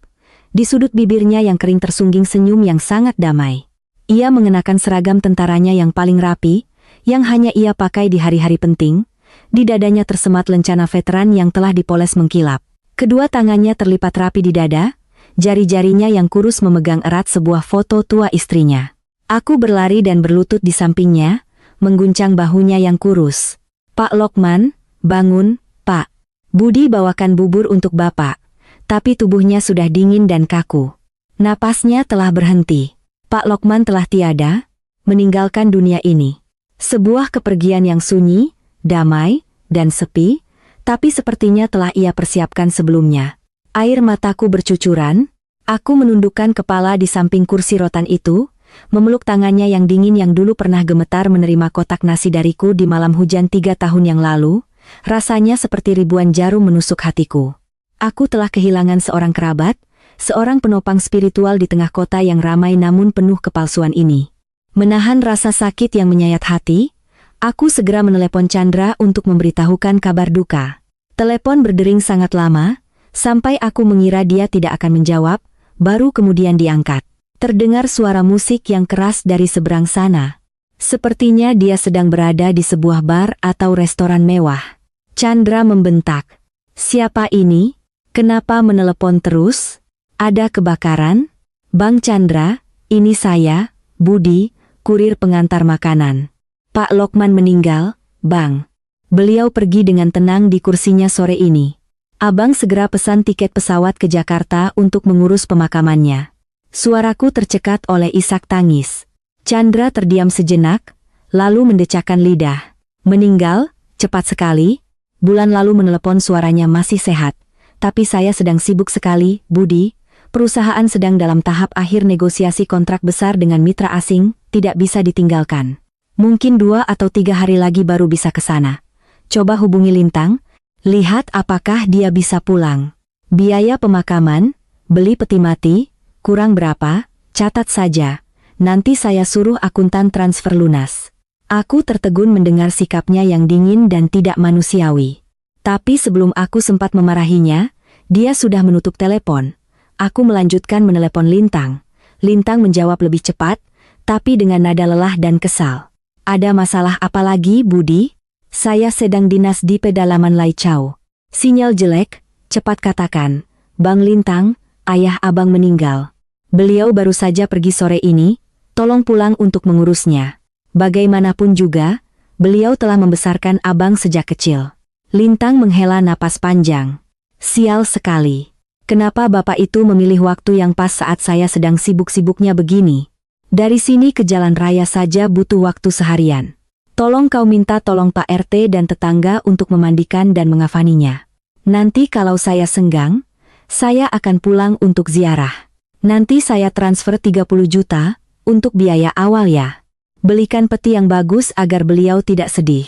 di sudut bibirnya yang kering tersungging senyum yang sangat damai. Ia mengenakan seragam tentaranya yang paling rapi, yang hanya ia pakai di hari-hari penting. Di dadanya tersemat lencana veteran yang telah dipoles mengkilap. Kedua tangannya terlipat rapi di dada, jari-jarinya yang kurus memegang erat sebuah foto tua istrinya. Aku berlari dan berlutut di sampingnya, mengguncang bahunya yang kurus. Pak Lokman, bangun, Pak. Budi bawakan bubur untuk Bapak, tapi tubuhnya sudah dingin dan kaku. Napasnya telah berhenti. Pak Lokman telah tiada, meninggalkan dunia ini. Sebuah kepergian yang sunyi, damai, dan sepi, tapi sepertinya telah ia persiapkan sebelumnya. Air mataku bercucuran, aku menundukkan kepala di samping kursi rotan itu, memeluk tangannya yang dingin yang dulu pernah gemetar menerima kotak nasi dariku di malam hujan 3 tahun yang lalu. Rasanya seperti ribuan jarum menusuk hatiku. Aku telah kehilangan seorang kerabat, seorang penopang spiritual di tengah kota yang ramai namun penuh kepalsuan ini. Menahan rasa sakit yang menyayat hati, aku segera menelepon Chandra untuk memberitahukan kabar duka. Telepon berdering sangat lama, sampai aku mengira dia tidak akan menjawab, baru kemudian diangkat. Terdengar suara musik yang keras dari seberang sana. Sepertinya dia sedang berada di sebuah bar atau restoran mewah. Chandra membentak. Siapa ini? Kenapa menelepon terus? Ada kebakaran? Bang Chandra, ini saya, Budi, kurir pengantar makanan. Pak Lokman meninggal, Bang. Beliau pergi dengan tenang di kursinya sore ini. Abang segera pesan tiket pesawat ke Jakarta untuk mengurus pemakamannya. Suaraku tercekat oleh isak tangis. Chandra terdiam sejenak, lalu mendecakkan lidah. Meninggal, cepat sekali. Bulan lalu menelepon suaranya masih sehat. Tapi saya sedang sibuk sekali, Budi. Perusahaan sedang dalam tahap akhir negosiasi kontrak besar dengan mitra asing, tidak bisa ditinggalkan. Mungkin 2 atau 3 hari lagi baru bisa ke sana. Coba hubungi Lintang, lihat apakah dia bisa pulang. Biaya pemakaman, beli peti mati, kurang berapa, catat saja. Nanti saya suruh akuntan transfer lunas. Aku tertegun mendengar sikapnya yang dingin dan tidak manusiawi. Tapi sebelum aku sempat memarahinya, dia sudah menutup telepon. Aku melanjutkan menelepon Lintang. Lintang menjawab lebih cepat, tapi dengan nada lelah dan kesal. Ada masalah apa lagi, Budi? Saya sedang dinas di pedalaman Laicau. Sinyal jelek, cepat katakan. Bang Lintang, ayah abang meninggal. Beliau baru saja pergi sore ini, tolong pulang untuk mengurusnya. Bagaimanapun juga, beliau telah membesarkan abang sejak kecil. Lintang menghela napas panjang. Sial sekali. Kenapa bapak itu memilih waktu yang pas saat saya sedang sibuk-sibuknya begini? Dari sini ke jalan raya saja butuh waktu seharian. Tolong kau minta tolong Pak RT dan tetangga untuk memandikan dan mengafaninya. Nanti kalau saya senggang, saya akan pulang untuk ziarah. Nanti saya transfer 30 juta untuk biaya awal ya. Belikan peti yang bagus agar beliau tidak sedih.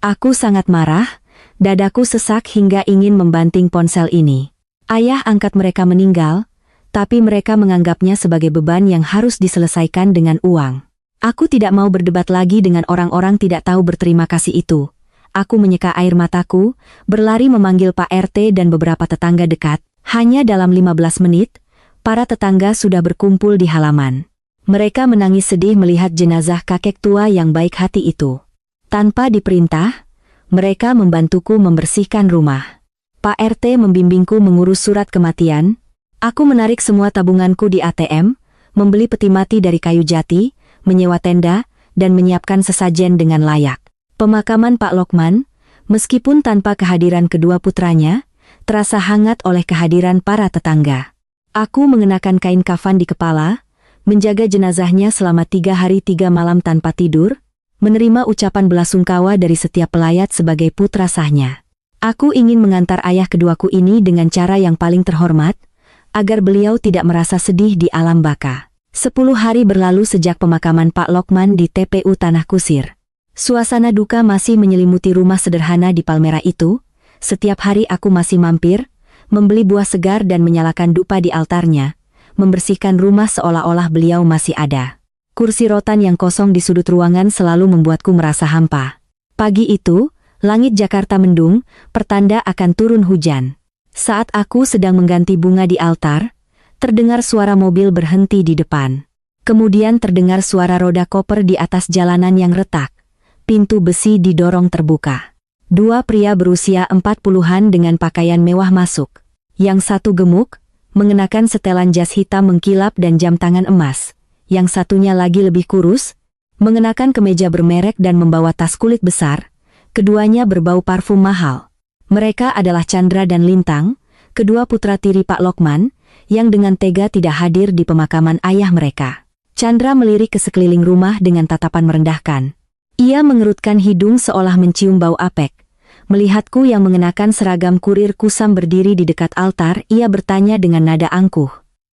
Aku sangat marah, dadaku sesak hingga ingin membanting ponsel ini. Ayah angkat mereka meninggal, tapi mereka menganggapnya sebagai beban yang harus diselesaikan dengan uang. Aku tidak mau berdebat lagi dengan orang-orang tidak tahu berterima kasih itu. Aku menyeka air mataku, berlari memanggil Pak RT dan beberapa tetangga dekat. Hanya dalam 15 menit, para tetangga sudah berkumpul di halaman. Mereka menangis sedih melihat jenazah kakek tua yang baik hati itu. Tanpa diperintah, mereka membantuku membersihkan rumah. Pak RT membimbingku mengurus surat kematian. Aku menarik semua tabunganku di ATM, membeli peti mati dari kayu jati, menyewa tenda, dan menyiapkan sesajen dengan layak. Pemakaman Pak Lokman, meskipun tanpa kehadiran kedua putranya, terasa hangat oleh kehadiran para tetangga. Aku mengenakan kain kafan di kepala, menjaga jenazahnya selama 3 hari 3 malam tanpa tidur, menerima ucapan belasungkawa dari setiap pelayat sebagai putra sahnya. Aku ingin mengantar ayah keduaku ini dengan cara yang paling terhormat, agar beliau tidak merasa sedih di alam baka. 10 hari berlalu sejak pemakaman Pak Lokman di TPU Tanah Kusir. Suasana duka masih menyelimuti rumah sederhana di Palmera itu. Setiap hari aku masih mampir, membeli buah segar dan menyalakan dupa di altarnya, membersihkan rumah seolah-olah beliau masih ada. Kursi rotan yang kosong di sudut ruangan selalu membuatku merasa hampa. Pagi itu, langit Jakarta mendung, pertanda akan turun hujan. Saat aku sedang mengganti bunga di altar, terdengar suara mobil berhenti di depan. Kemudian terdengar suara roda koper di atas jalanan yang retak. Pintu besi didorong terbuka. 2 pria berusia 40-an dengan pakaian mewah masuk. Yang satu gemuk, mengenakan setelan jas hitam mengkilap dan jam tangan emas. Yang satunya lagi lebih kurus, mengenakan kemeja bermerek dan membawa tas kulit besar. Keduanya berbau parfum mahal. Mereka adalah Chandra dan Lintang, kedua putra tiri Pak Lokman, yang dengan tega tidak hadir di pemakaman ayah mereka. Chandra melirik ke sekeliling rumah dengan tatapan merendahkan. Ia mengerutkan hidung seolah mencium bau apek. Melihatku yang mengenakan seragam kurir kusam berdiri di dekat altar, ia bertanya dengan nada angkuh.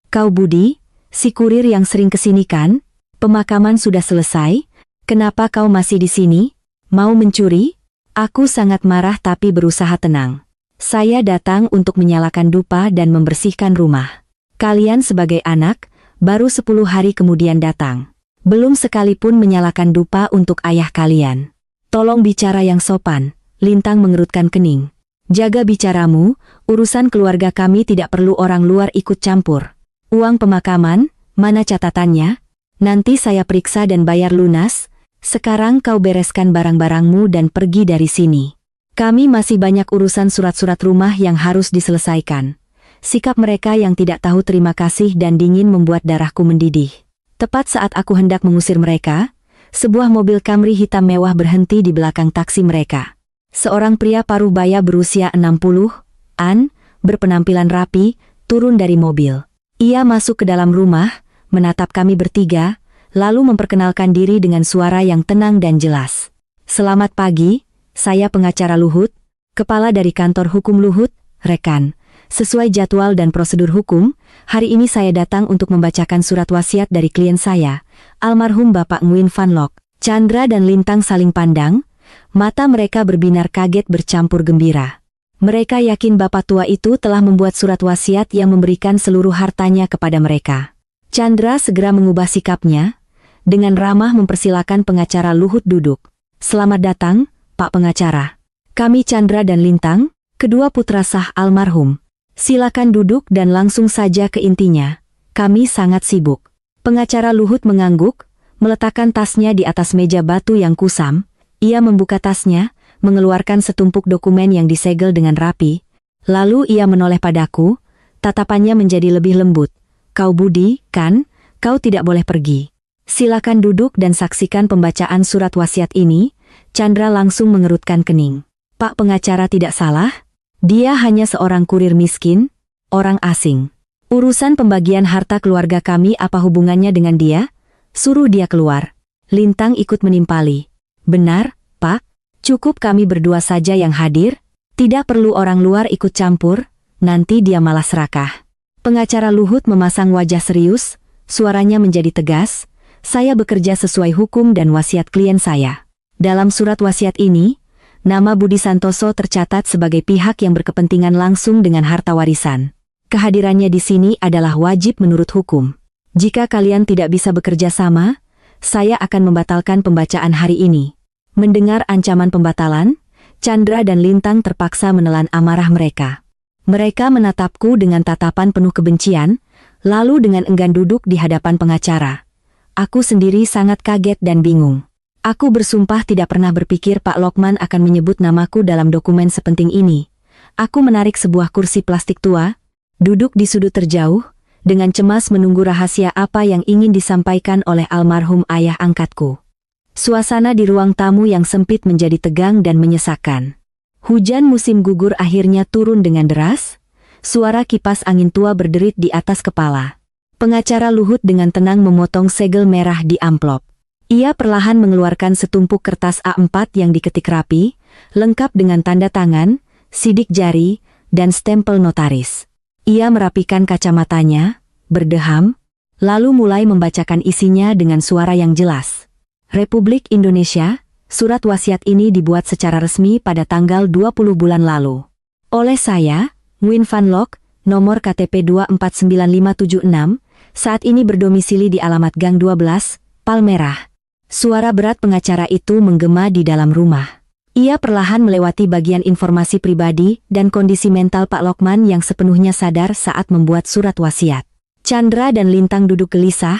Kau Budi, si kurir yang sering kesini kan? Pemakaman sudah selesai, kenapa kau masih di sini? Mau mencuri? Aku sangat marah tapi berusaha tenang. Saya datang untuk menyalakan dupa dan membersihkan rumah. Kalian sebagai anak, baru 10 hari kemudian datang. Belum sekalipun menyalakan dupa untuk ayah kalian. Tolong bicara yang sopan, Lintang mengerutkan kening. Jaga bicaramu, urusan keluarga kami tidak perlu orang luar ikut campur. Uang pemakaman, mana catatannya? Nanti saya periksa dan bayar lunas. Sekarang kau bereskan barang-barangmu dan pergi dari sini. Kami masih banyak urusan surat-surat rumah yang harus diselesaikan. Sikap mereka yang tidak tahu terima kasih dan dingin membuat darahku mendidih. Tepat saat aku hendak mengusir mereka, sebuah mobil Camry hitam mewah berhenti di belakang taksi mereka. Seorang pria paruh baya berusia 60-an, berpenampilan rapi, turun dari mobil. Ia masuk ke dalam rumah, menatap kami bertiga, lalu memperkenalkan diri dengan suara yang tenang dan jelas. "Selamat pagi, saya pengacara Luhut, kepala dari kantor hukum Luhut, rekan. Sesuai jadwal dan prosedur hukum, hari ini saya datang untuk membacakan surat wasiat dari klien saya, almarhum Bapak Nguyen Van Loc." Chandra dan Lintang saling pandang, mata mereka berbinar kaget bercampur gembira. Mereka yakin bapak tua itu telah membuat surat wasiat yang memberikan seluruh hartanya kepada mereka. Chandra segera mengubah sikapnya, dengan ramah mempersilakan pengacara Luhut duduk. "Selamat datang, Pak Pengacara. Kami Chandra dan Lintang, kedua putra sah almarhum. Silakan duduk dan langsung saja ke intinya. Kami sangat sibuk." Pengacara Luhut mengangguk, meletakkan tasnya di atas meja batu yang kusam. Ia membuka tasnya, mengeluarkan setumpuk dokumen yang disegel dengan rapi. Lalu ia menoleh padaku, tatapannya menjadi lebih lembut. "Kau Budi, kan? Kau tidak boleh pergi. Silakan duduk dan saksikan pembacaan surat wasiat ini." Chandra langsung mengerutkan kening. Pak Pengacara tidak salah. Dia hanya seorang kurir miskin, orang asing. Urusan pembagian harta keluarga kami apa hubungannya dengan dia? Suruh dia keluar. Lintang ikut menimpali. "Benar, Pak. Cukup kami berdua saja yang hadir. Tidak perlu orang luar ikut campur, nanti dia malah serakah." Pengacara Luhut memasang wajah serius, suaranya menjadi tegas. "Saya bekerja sesuai hukum dan wasiat klien saya. Dalam surat wasiat ini, nama Budi Santoso tercatat sebagai pihak yang berkepentingan langsung dengan harta warisan. Kehadirannya di sini adalah wajib menurut hukum. Jika kalian tidak bisa bekerja sama, saya akan membatalkan pembacaan hari ini." Mendengar ancaman pembatalan, Chandra dan Lintang terpaksa menelan amarah mereka. Mereka menatapku dengan tatapan penuh kebencian, lalu dengan enggan duduk di hadapan pengacara. Aku sendiri sangat kaget dan bingung. Aku bersumpah tidak pernah berpikir Pak Lokman akan menyebut namaku dalam dokumen sepenting ini. Aku menarik sebuah kursi plastik tua, duduk di sudut terjauh, dengan cemas menunggu rahasia apa yang ingin disampaikan oleh almarhum ayah angkatku. Suasana di ruang tamu yang sempit menjadi tegang dan menyesakkan. Hujan musim gugur akhirnya turun dengan deras, suara kipas angin tua berderit di atas kepala. Pengacara Luhut dengan tenang memotong segel merah di amplop. Ia perlahan mengeluarkan setumpuk kertas A4 yang diketik rapi, lengkap dengan tanda tangan, sidik jari, dan stempel notaris. Ia merapikan kacamatanya, berdeham, lalu mulai membacakan isinya dengan suara yang jelas. "Republik Indonesia, surat wasiat ini dibuat secara resmi pada tanggal 20 bulan lalu. Oleh saya, Nguyen Van Loc, nomor KTP 249576, saat ini berdomisili di alamat Gang 12, Palmerah." Suara berat pengacara itu menggema di dalam rumah. Ia perlahan melewati bagian informasi pribadi dan kondisi mental Pak Lokman yang sepenuhnya sadar saat membuat surat wasiat. Chandra dan Lintang duduk gelisah,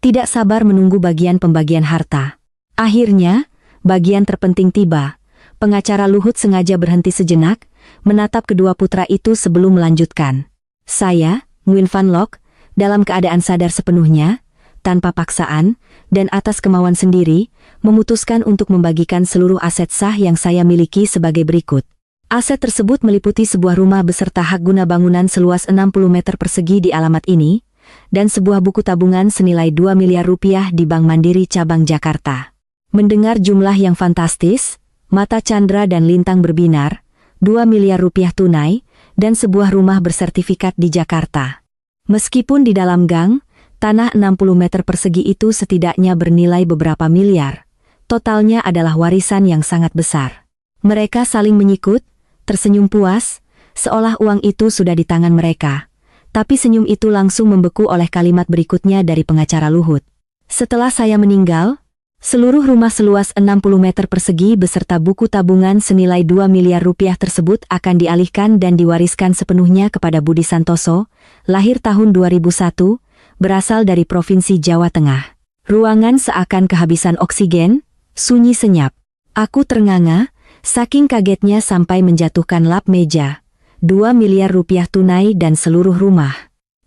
tidak sabar menunggu bagian pembagian harta. Akhirnya, bagian terpenting tiba. Pengacara Luhut sengaja berhenti sejenak, menatap kedua putra itu sebelum melanjutkan. "Saya, Nguyen Van Loc, dalam keadaan sadar sepenuhnya, tanpa paksaan, dan atas kemauan sendiri, memutuskan untuk membagikan seluruh aset sah yang saya miliki sebagai berikut. Aset tersebut meliputi sebuah rumah beserta hak guna bangunan seluas 60 meter persegi di alamat ini, dan sebuah buku tabungan senilai 2 miliar rupiah di Bank Mandiri Cabang Jakarta." Mendengar jumlah yang fantastis, mata Chandra dan Lintang berbinar, 2 miliar rupiah tunai, dan sebuah rumah bersertifikat di Jakarta. Meskipun di dalam gang, tanah 60 meter persegi itu setidaknya bernilai beberapa miliar. Totalnya adalah warisan yang sangat besar. Mereka saling menyikut, tersenyum puas, seolah uang itu sudah di tangan mereka. Tapi senyum itu langsung membeku oleh kalimat berikutnya dari pengacara Luhut. "Setelah saya meninggal, seluruh rumah seluas 60 meter persegi beserta buku tabungan senilai 2 miliar rupiah tersebut akan dialihkan dan diwariskan sepenuhnya kepada Budi Santoso, lahir tahun 2001, berasal dari Provinsi Jawa Tengah." Ruangan seakan kehabisan oksigen, sunyi senyap. Aku ternganga, saking kagetnya sampai menjatuhkan lap meja. 2 miliar rupiah tunai dan seluruh rumah.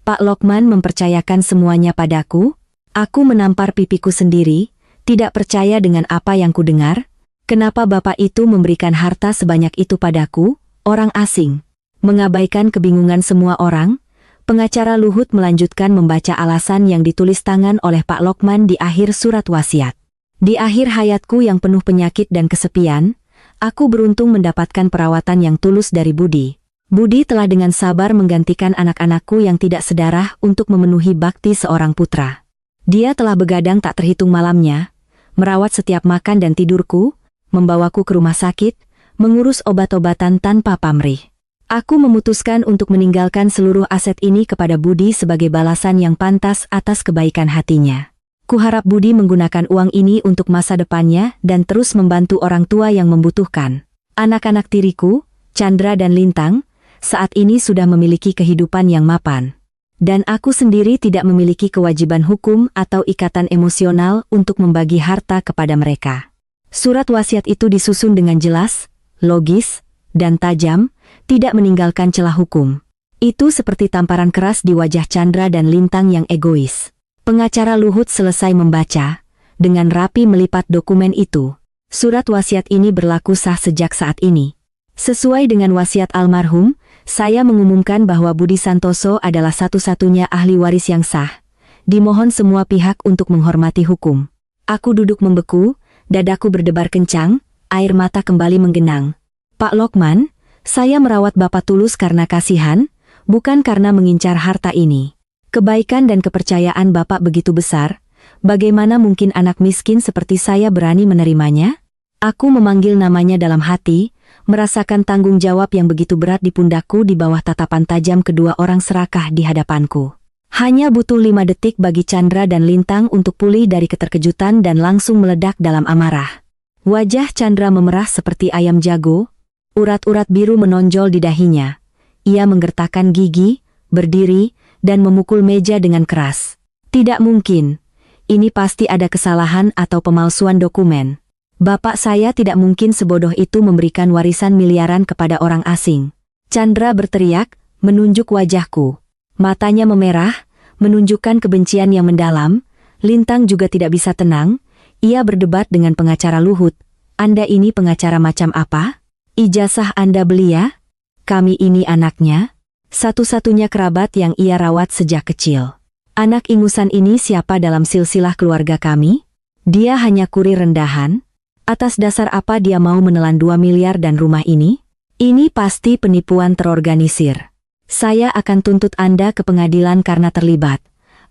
Pak Lokman mempercayakan semuanya padaku. Aku menampar pipiku sendiri, tidak percaya dengan apa yang kudengar. Kenapa bapak itu memberikan harta sebanyak itu padaku, orang asing? Mengabaikan kebingungan semua orang, pengacara Luhut melanjutkan membaca alasan yang ditulis tangan oleh Pak Lokman di akhir surat wasiat. Di akhir hayatku yang penuh penyakit dan kesepian, aku beruntung mendapatkan perawatan yang tulus dari Budi. Budi telah dengan sabar menggantikan anak-anakku yang tidak sedarah untuk memenuhi bakti seorang putra. Dia telah begadang tak terhitung malamnya, merawat setiap makan dan tidurku, membawaku ke rumah sakit, mengurus obat-obatan tanpa pamrih. Aku memutuskan untuk meninggalkan seluruh aset ini kepada Budi sebagai balasan yang pantas atas kebaikan hatinya. Kuharap Budi menggunakan uang ini untuk masa depannya dan terus membantu orang tua yang membutuhkan. Anak-anak tiriku, Chandra dan Lintang, saat ini sudah memiliki kehidupan yang mapan. Dan aku sendiri tidak memiliki kewajiban hukum atau ikatan emosional untuk membagi harta kepada mereka. Surat wasiat itu disusun dengan jelas, logis, dan tajam, tidak meninggalkan celah hukum. Itu seperti tamparan keras di wajah Chandra dan Lintang yang egois. Pengacara Luhut selesai membaca, dengan rapi melipat dokumen itu. Surat wasiat ini berlaku sah sejak saat ini. Sesuai dengan wasiat almarhum, saya mengumumkan bahwa Budi Santoso adalah satu-satunya ahli waris yang sah. Dimohon semua pihak untuk menghormati hukum. Aku duduk membeku, dadaku berdebar kencang, air mata kembali menggenang. Pak Lokman, saya merawat Bapak tulus karena kasihan, bukan karena mengincar harta ini. Kebaikan dan kepercayaan Bapak begitu besar, bagaimana mungkin anak miskin seperti saya berani menerimanya? Aku memanggil namanya dalam hati, merasakan tanggung jawab yang begitu berat di pundakku di bawah tatapan tajam kedua orang serakah di hadapanku. Hanya butuh 5 detik bagi Chandra dan Lintang untuk pulih dari keterkejutan dan langsung meledak dalam amarah. Wajah Chandra memerah seperti ayam jago, urat-urat biru menonjol di dahinya. Ia menggertakkan gigi, berdiri, dan memukul meja dengan keras. Tidak mungkin. Ini pasti ada kesalahan atau pemalsuan dokumen. Bapak saya tidak mungkin sebodoh itu memberikan warisan miliaran kepada orang asing. Chandra berteriak, menunjuk wajahku. Matanya memerah, menunjukkan kebencian yang mendalam. Lintang juga tidak bisa tenang. Ia berdebat dengan pengacara Luhut. Anda ini pengacara macam apa? Ijazah Anda beli ya? Kami ini anaknya. Satu-satunya kerabat yang ia rawat sejak kecil. Anak ingusan ini siapa dalam silsilah keluarga kami? Dia hanya kurir rendahan. Atas dasar apa dia mau menelan 2 miliar dan rumah ini? Ini pasti penipuan terorganisir. Saya akan tuntut Anda ke pengadilan karena terlibat.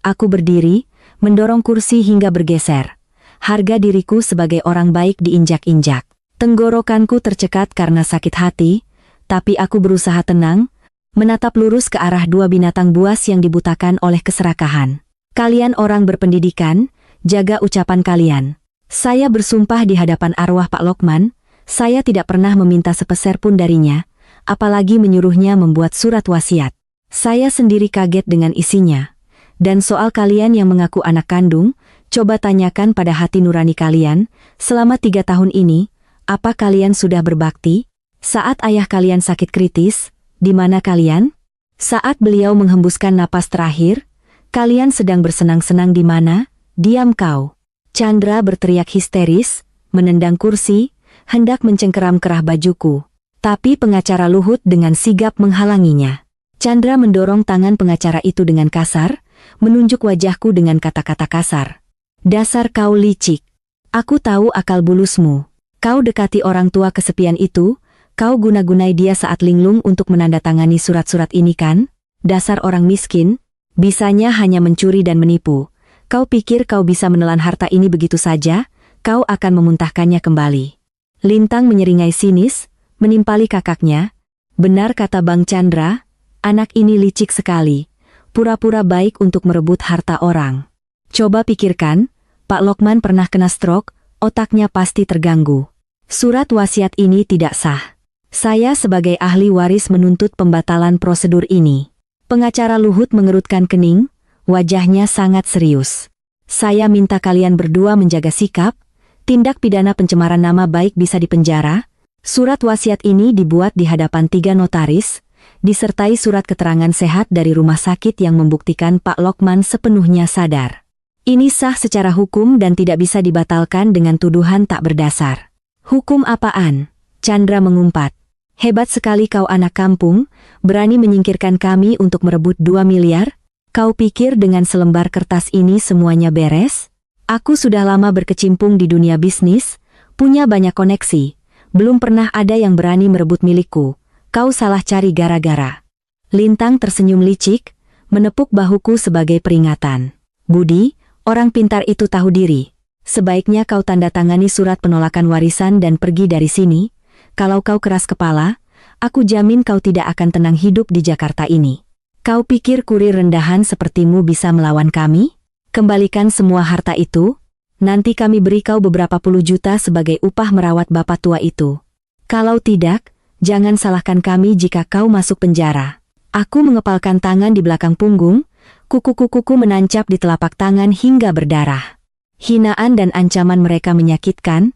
Aku berdiri, mendorong kursi hingga bergeser. Harga diriku sebagai orang baik diinjak-injak. Tenggorokanku tercekat karena sakit hati, tapi aku berusaha tenang, menatap lurus ke arah 2 binatang buas yang dibutakan oleh keserakahan. Kalian orang berpendidikan, jaga ucapan kalian. Saya bersumpah di hadapan arwah Pak Lokman, saya tidak pernah meminta sepeser pun darinya, apalagi menyuruhnya membuat surat wasiat. Saya sendiri kaget dengan isinya. Dan soal kalian yang mengaku anak kandung, coba tanyakan pada hati nurani kalian, selama 3 tahun ini, apa kalian sudah berbakti? Saat ayah kalian sakit kritis, di mana kalian? Saat beliau menghembuskan napas terakhir, kalian sedang bersenang-senang di mana? Diam kau. Chandra berteriak histeris, menendang kursi, hendak mencengkeram kerah bajuku. Tapi pengacara Luhut dengan sigap menghalanginya. Chandra mendorong tangan pengacara itu dengan kasar, menunjuk wajahku dengan kata-kata kasar. Dasar kau licik. Aku tahu akal bulusmu. Kau dekati orang tua kesepian itu, kau guna-gunai dia saat linglung untuk menandatangani surat-surat ini kan? Dasar orang miskin, bisanya hanya mencuri dan menipu. Kau pikir kau bisa menelan harta ini begitu saja? Kau akan memuntahkannya kembali. Lintang menyeringai sinis, menimpali kakaknya. Benar kata Bang Chandra, anak ini licik sekali. Pura-pura baik untuk merebut harta orang. Coba pikirkan, Pak Lokman pernah kena stroke, otaknya pasti terganggu. Surat wasiat ini tidak sah. Saya sebagai ahli waris menuntut pembatalan prosedur ini. Pengacara Luhut mengerutkan kening, wajahnya sangat serius. Saya minta kalian berdua menjaga sikap, tindak pidana pencemaran nama baik bisa dipenjara. Surat wasiat ini dibuat di hadapan 3 notaris, disertai surat keterangan sehat dari rumah sakit yang membuktikan Pak Lokman sepenuhnya sadar. Ini sah secara hukum dan tidak bisa dibatalkan dengan tuduhan tak berdasar. Hukum apaan? Chandra mengumpat. Hebat sekali kau anak kampung, berani menyingkirkan kami untuk merebut 2 miliar? Kau pikir dengan selembar kertas ini semuanya beres? Aku sudah lama berkecimpung di dunia bisnis, punya banyak koneksi. Belum pernah ada yang berani merebut milikku. Kau salah cari gara-gara. Lintang tersenyum licik, menepuk bahuku sebagai peringatan. Budi, orang pintar itu tahu diri. Sebaiknya kau tanda tangani surat penolakan warisan dan pergi dari sini. Kalau kau keras kepala, aku jamin kau tidak akan tenang hidup di Jakarta ini. Kau pikir kurir rendahan sepertimu bisa melawan kami? Kembalikan semua harta itu. Nanti kami beri kau beberapa puluh juta sebagai upah merawat bapak tua itu. Kalau tidak, jangan salahkan kami jika kau masuk penjara. Aku mengepalkan tangan di belakang punggung, kuku-kukuku menancap di telapak tangan hingga berdarah. Hinaan dan ancaman mereka menyakitkan,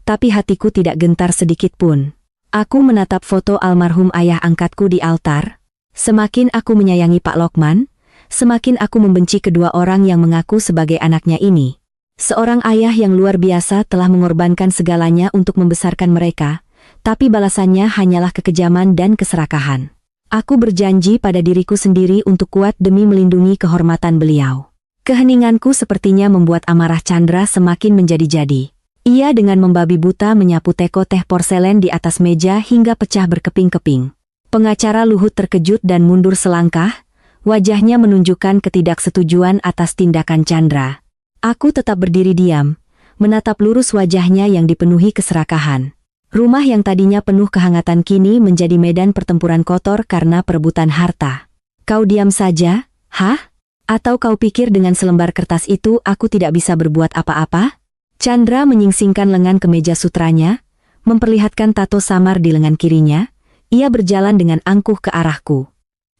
tapi hatiku tidak gentar sedikit pun. Aku menatap foto almarhum ayah angkatku di altar. Semakin aku menyayangi Pak Lokman, semakin aku membenci kedua orang yang mengaku sebagai anaknya ini. Seorang ayah yang luar biasa telah mengorbankan segalanya untuk membesarkan mereka, tapi balasannya hanyalah kekejaman dan keserakahan. Aku berjanji pada diriku sendiri untuk kuat demi melindungi kehormatan beliau. Keheninganku sepertinya membuat amarah Chandra semakin menjadi-jadi. Ia dengan membabi buta menyapu teko teh porselen di atas meja hingga pecah berkeping-keping. Pengacara Luhut terkejut dan mundur selangkah, wajahnya menunjukkan ketidaksetujuan atas tindakan Chandra. Aku tetap berdiri diam, menatap lurus wajahnya yang dipenuhi keserakahan. Rumah yang tadinya penuh kehangatan kini menjadi medan pertempuran kotor karena perebutan harta. Kau diam saja, hah? Atau kau pikir dengan selembar kertas itu aku tidak bisa berbuat apa-apa? Chandra menyingsingkan lengan kemeja sutranya, memperlihatkan tato samar di lengan kirinya. Ia berjalan dengan angkuh ke arahku.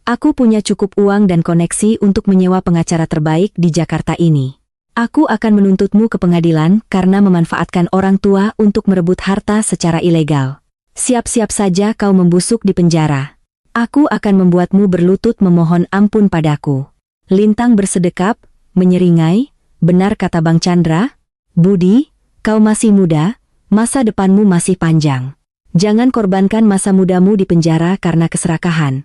Aku punya cukup uang dan koneksi untuk menyewa pengacara terbaik di Jakarta ini. Aku akan menuntutmu ke pengadilan karena memanfaatkan orang tua untuk merebut harta secara ilegal. Siap-siap saja kau membusuk di penjara. Aku akan membuatmu berlutut memohon ampun padaku. Lintang bersedekap, menyeringai, benar kata Bang Chandra. Budi, kau masih muda, masa depanmu masih panjang. Jangan korbankan masa mudamu di penjara karena keserakahan.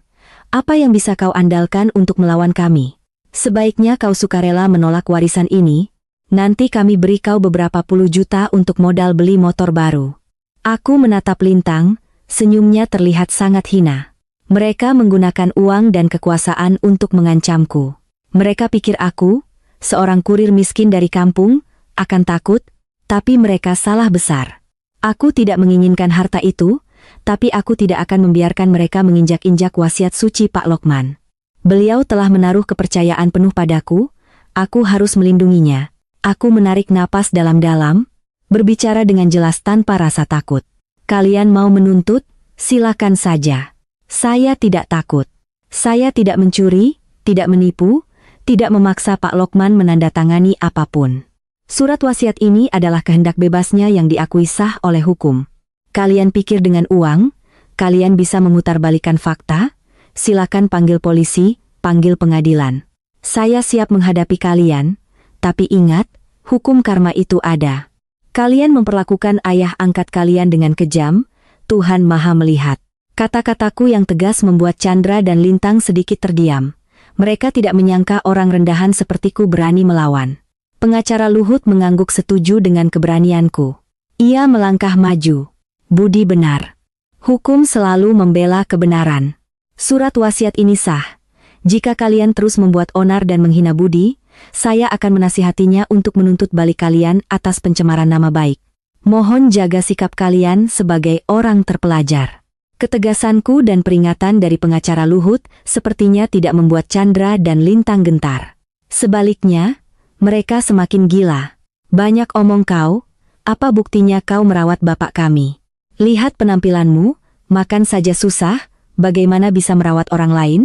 Apa yang bisa kau andalkan untuk melawan kami? Sebaiknya kau sukarela menolak warisan ini, nanti kami beri kau beberapa puluh juta untuk modal beli motor baru. Aku menatap Lintang, senyumnya terlihat sangat hina. Mereka menggunakan uang dan kekuasaan untuk mengancamku. Mereka pikir aku, seorang kurir miskin dari kampung, akan takut, tapi mereka salah besar. Aku tidak menginginkan harta itu, tapi aku tidak akan membiarkan mereka menginjak-injak wasiat suci Pak Lokman. Beliau telah menaruh kepercayaan penuh padaku, aku harus melindunginya. Aku menarik napas dalam-dalam, berbicara dengan jelas tanpa rasa takut. Kalian mau menuntut? Silakan saja. Saya tidak takut. Saya tidak mencuri, tidak menipu, tidak memaksa Pak Lokman menandatangani apapun. Surat wasiat ini adalah kehendak bebasnya yang diakui sah oleh hukum. Kalian pikir dengan uang, kalian bisa memutarbalikkan fakta? Silakan panggil polisi, panggil pengadilan. Saya siap menghadapi kalian, tapi ingat, hukum karma itu ada. Kalian memperlakukan ayah angkat kalian dengan kejam, Tuhan Maha melihat. Kata-kataku yang tegas membuat Chandra dan Lintang sedikit terdiam. Mereka tidak menyangka orang rendahan sepertiku berani melawan. Pengacara Luhut mengangguk setuju dengan keberanianku. Ia melangkah maju. Budi benar. Hukum selalu membela kebenaran. Surat wasiat ini sah. Jika kalian terus membuat onar dan menghina Budi, saya akan menasihatinya untuk menuntut balik kalian atas pencemaran nama baik. Mohon jaga sikap kalian sebagai orang terpelajar. Ketegasanku dan peringatan dari pengacara Luhut sepertinya tidak membuat Chandra dan Lintang gentar. Sebaliknya, mereka semakin gila. Banyak omong kau, apa buktinya kau merawat bapak kami? Lihat penampilanmu, makan saja susah. Bagaimana bisa merawat orang lain?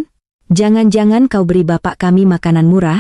Jangan-jangan kau beri bapak kami makanan murah,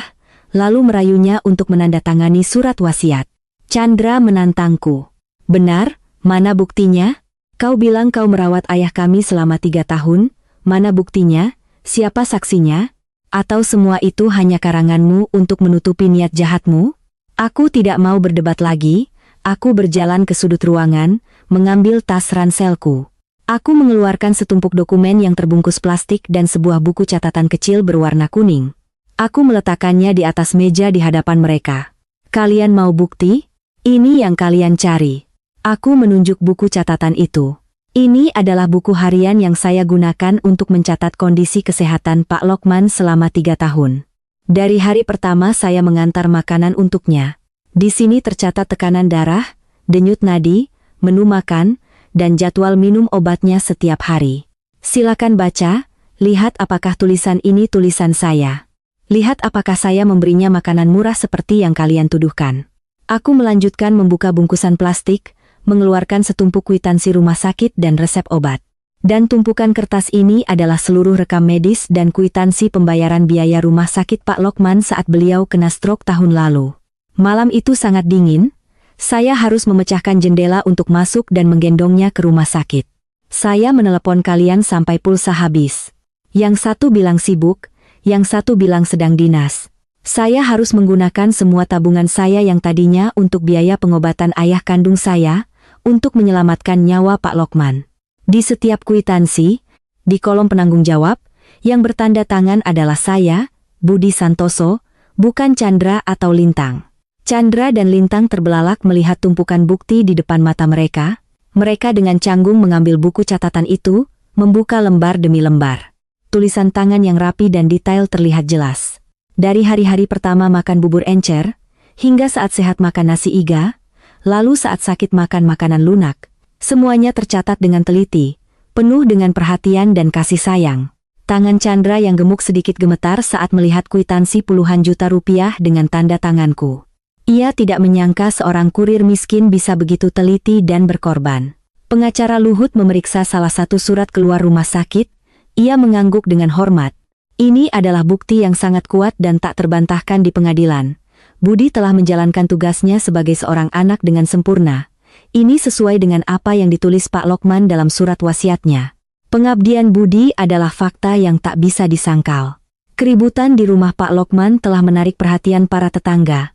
lalu merayunya untuk menandatangani surat wasiat. Chandra menantangku. Benar, mana buktinya? Kau bilang kau merawat ayah kami selama 3 tahun, mana buktinya? Siapa saksinya? Atau semua itu hanya karanganmu untuk menutupi niat jahatmu? Aku tidak mau berdebat lagi, aku berjalan ke sudut ruangan, mengambil tas ranselku. Aku mengeluarkan setumpuk dokumen yang terbungkus plastik dan sebuah buku catatan kecil berwarna kuning. Aku meletakkannya di atas meja di hadapan mereka. Kalian mau bukti? Ini yang kalian cari. Aku menunjuk buku catatan itu. Ini adalah buku harian yang saya gunakan untuk mencatat kondisi kesehatan Pak Lokman selama 3 tahun. Dari hari pertama saya mengantar makanan untuknya. Di sini tercatat tekanan darah, denyut nadi, menu makan, dan jadwal minum obatnya setiap hari. Silakan baca, lihat apakah tulisan ini tulisan saya. Lihat apakah saya memberinya makanan murah seperti yang kalian tuduhkan. Aku melanjutkan membuka bungkusan plastik, mengeluarkan setumpuk kwitansi rumah sakit dan resep obat. Dan tumpukan kertas ini adalah seluruh rekam medis dan kwitansi pembayaran biaya rumah sakit Pak Lokman saat beliau kena stroke tahun lalu. Malam itu sangat dingin. Saya harus memecahkan jendela untuk masuk dan menggendongnya ke rumah sakit. Saya menelepon kalian sampai pulsa habis. Yang satu bilang sibuk, yang satu bilang sedang dinas. Saya harus menggunakan semua tabungan saya yang tadinya untuk biaya pengobatan ayah kandung saya, untuk menyelamatkan nyawa Pak Lokman. Di setiap kwitansi, di kolom penanggung jawab, yang bertanda tangan adalah saya, Budi Santoso, bukan Chandra atau Lintang. Chandra dan Lintang terbelalak melihat tumpukan bukti di depan mata mereka. Mereka dengan canggung mengambil buku catatan itu, membuka lembar demi lembar. Tulisan tangan yang rapi dan detail terlihat jelas. Dari hari-hari pertama makan bubur encer, hingga saat sehat makan nasi iga, lalu saat sakit makan makanan lunak. Semuanya tercatat dengan teliti, penuh dengan perhatian dan kasih sayang. Tangan Chandra yang gemuk sedikit gemetar saat melihat kwitansi puluhan juta rupiah dengan tanda tanganku. Ia tidak menyangka seorang kurir miskin bisa begitu teliti dan berkorban. Pengacara Luhut memeriksa salah satu surat keluar rumah sakit. Ia mengangguk dengan hormat. Ini adalah bukti yang sangat kuat dan tak terbantahkan di pengadilan. Budi telah menjalankan tugasnya sebagai seorang anak dengan sempurna. Ini sesuai dengan apa yang ditulis Pak Lokman dalam surat wasiatnya. Pengabdian Budi adalah fakta yang tak bisa disangkal. Keributan di rumah Pak Lokman telah menarik perhatian para tetangga.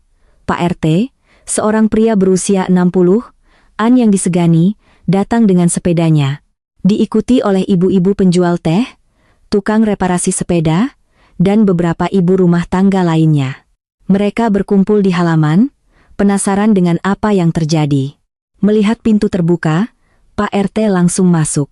Pak RT, seorang pria berusia 60-an yang disegani, datang dengan sepedanya. Diikuti oleh ibu-ibu penjual teh, tukang reparasi sepeda, dan beberapa ibu rumah tangga lainnya. Mereka berkumpul di halaman, penasaran dengan apa yang terjadi. Melihat pintu terbuka, Pak RT langsung masuk.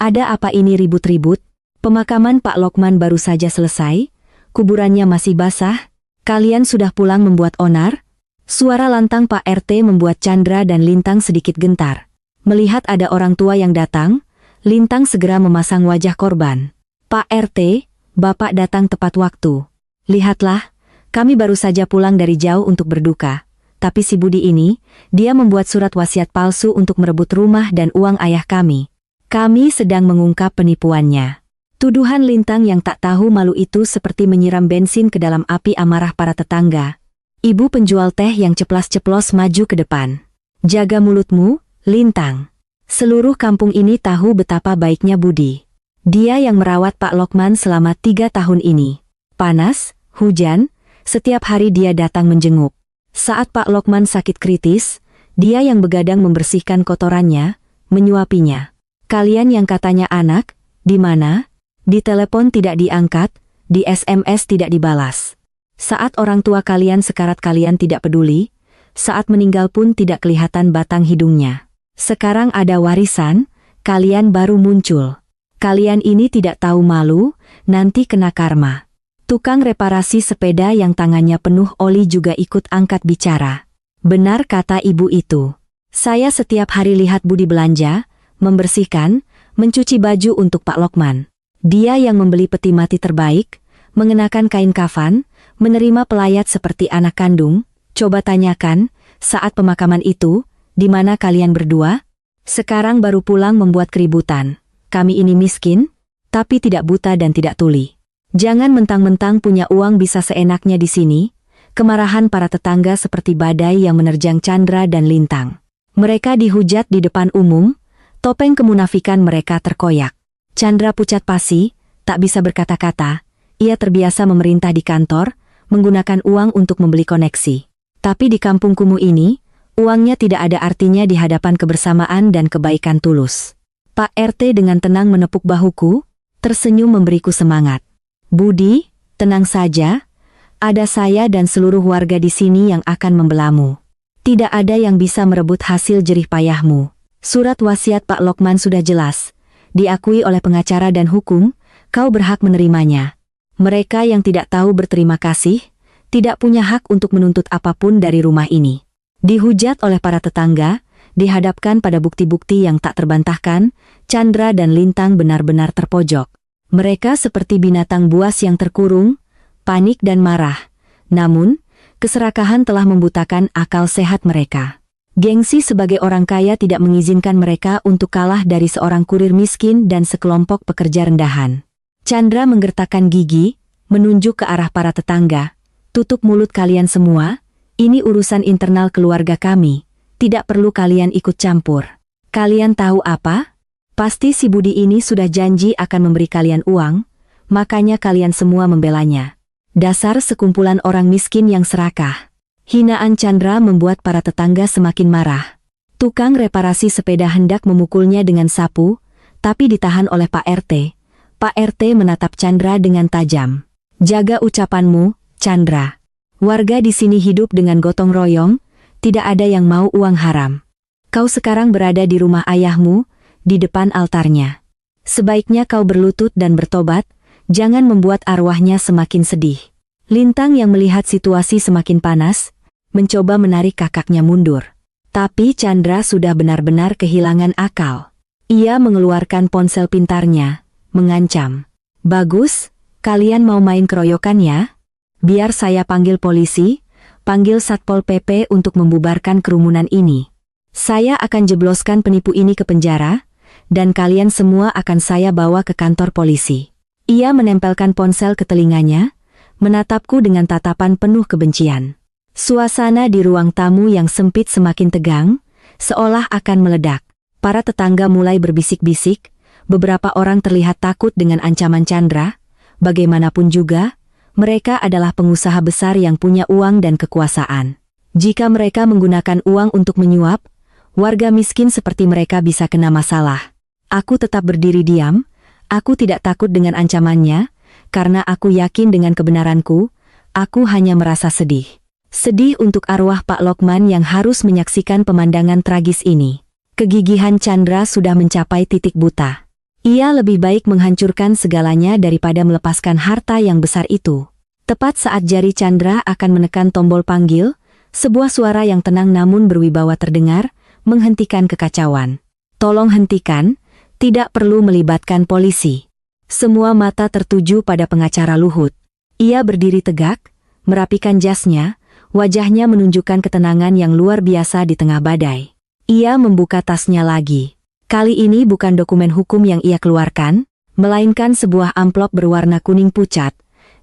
Ada apa ini ribut-ribut? Pemakaman Pak Lokman baru saja selesai, kuburannya masih basah, kalian sudah pulang membuat onar? Suara lantang Pak RT membuat Chandra dan Lintang sedikit gentar. Melihat ada orang tua yang datang, Lintang segera memasang wajah korban. Pak RT, Bapak datang tepat waktu. Lihatlah, kami baru saja pulang dari jauh untuk berduka. Tapi si Budi ini, dia membuat surat wasiat palsu untuk merebut rumah dan uang ayah kami. Kami sedang mengungkap penipuannya. Tuduhan Lintang yang tak tahu malu itu seperti menyiram bensin ke dalam api amarah para tetangga. Ibu penjual teh yang ceplas-ceplos maju ke depan. Jaga mulutmu, Lintang. Seluruh kampung ini tahu betapa baiknya Budi. Dia yang merawat Pak Lokman selama 3 tahun ini. Panas, hujan, setiap hari dia datang menjenguk. Saat Pak Lokman sakit kritis, dia yang begadang membersihkan kotorannya, menyuapinya. Kalian yang katanya anak, di mana? Di telepon tidak diangkat, di SMS tidak dibalas. Saat orang tua kalian sekarat kalian tidak peduli, saat meninggal pun tidak kelihatan batang hidungnya. Sekarang ada warisan, kalian baru muncul. Kalian ini tidak tahu malu, nanti kena karma. Tukang reparasi sepeda yang tangannya penuh oli juga ikut angkat bicara. Benar kata ibu itu. Saya setiap hari lihat Budi belanja, membersihkan, mencuci baju untuk Pak Lokman. Dia yang membeli peti mati terbaik, mengenakan kain kafan, menerima pelayat seperti anak kandung. Coba tanyakan, saat pemakaman itu, di mana kalian berdua? Sekarang baru pulang membuat keributan. Kami ini miskin, tapi tidak buta dan tidak tuli. Jangan mentang-mentang punya uang bisa seenaknya di sini. Kemarahan para tetangga seperti badai yang menerjang Chandra dan Lintang. Mereka dihujat di depan umum, topeng kemunafikan mereka terkoyak. Chandra pucat pasi, tak bisa berkata-kata. Ia terbiasa memerintah di kantor, menggunakan uang untuk membeli koneksi. Tapi di kampung kumuh ini, uangnya tidak ada artinya di hadapan kebersamaan dan kebaikan tulus. Pak RT dengan tenang menepuk bahuku, tersenyum memberiku semangat. Budi, tenang saja, ada saya dan seluruh warga di sini yang akan membelamu. Tidak ada yang bisa merebut hasil jerih payahmu. Surat wasiat Pak Lokman sudah jelas, diakui oleh pengacara dan hukum, kau berhak menerimanya. Mereka yang tidak tahu berterima kasih, tidak punya hak untuk menuntut apapun dari rumah ini. Dihujat oleh para tetangga, dihadapkan pada bukti-bukti yang tak terbantahkan, Chandra dan Lintang benar-benar terpojok. Mereka seperti binatang buas yang terkurung, panik dan marah. Namun, keserakahan telah membutakan akal sehat mereka. Gengsi sebagai orang kaya tidak mengizinkan mereka untuk kalah dari seorang kurir miskin dan sekelompok pekerja rendahan. Chandra menggertakkan gigi, menunjuk ke arah para tetangga. Tutup mulut kalian semua, ini urusan internal keluarga kami. Tidak perlu kalian ikut campur. Kalian tahu apa? Pasti si Budi ini sudah janji akan memberi kalian uang, makanya kalian semua membelanya. Dasar sekumpulan orang miskin yang serakah. Hinaan Chandra membuat para tetangga semakin marah. Tukang reparasi sepeda hendak memukulnya dengan sapu, tapi ditahan oleh Pak RT. Pak RT menatap Chandra dengan tajam. Jaga ucapanmu, Chandra. Warga di sini hidup dengan gotong royong, tidak ada yang mau uang haram. Kau sekarang berada di rumah ayahmu, di depan altarnya. Sebaiknya kau berlutut dan bertobat, jangan membuat arwahnya semakin sedih. Lintang yang melihat situasi semakin panas, mencoba menarik kakaknya mundur. Tapi Chandra sudah benar-benar kehilangan akal. Ia mengeluarkan ponsel pintarnya, mengancam. Bagus, kalian mau main keroyokan ya? Biar saya panggil polisi, panggil Satpol PP untuk membubarkan kerumunan ini. Saya akan jebloskan penipu ini ke penjara, dan kalian semua akan saya bawa ke kantor polisi. Ia menempelkan ponsel ke telinganya, menatapku dengan tatapan penuh kebencian. Suasana di ruang tamu yang sempit semakin tegang, seolah akan meledak. Para tetangga mulai berbisik-bisik, beberapa orang terlihat takut dengan ancaman Chandra. Bagaimanapun juga, mereka adalah pengusaha besar yang punya uang dan kekuasaan. Jika mereka menggunakan uang untuk menyuap, warga miskin seperti mereka bisa kena masalah. Aku tetap berdiri diam, aku tidak takut dengan ancamannya, karena aku yakin dengan kebenaranku, aku hanya merasa sedih. Sedih untuk arwah Pak Lokman yang harus menyaksikan pemandangan tragis ini. Kegigihan Chandra sudah mencapai titik buta. Ia lebih baik menghancurkan segalanya daripada melepaskan harta yang besar itu. Tepat saat jari Chandra akan menekan tombol panggil, sebuah suara yang tenang namun berwibawa terdengar, menghentikan kekacauan. Tolong hentikan, tidak perlu melibatkan polisi. Semua mata tertuju pada pengacara Luhut. Ia berdiri tegak, merapikan jasnya, wajahnya menunjukkan ketenangan yang luar biasa di tengah badai. Ia membuka tasnya lagi. Kali ini bukan dokumen hukum yang ia keluarkan, melainkan sebuah amplop berwarna kuning pucat,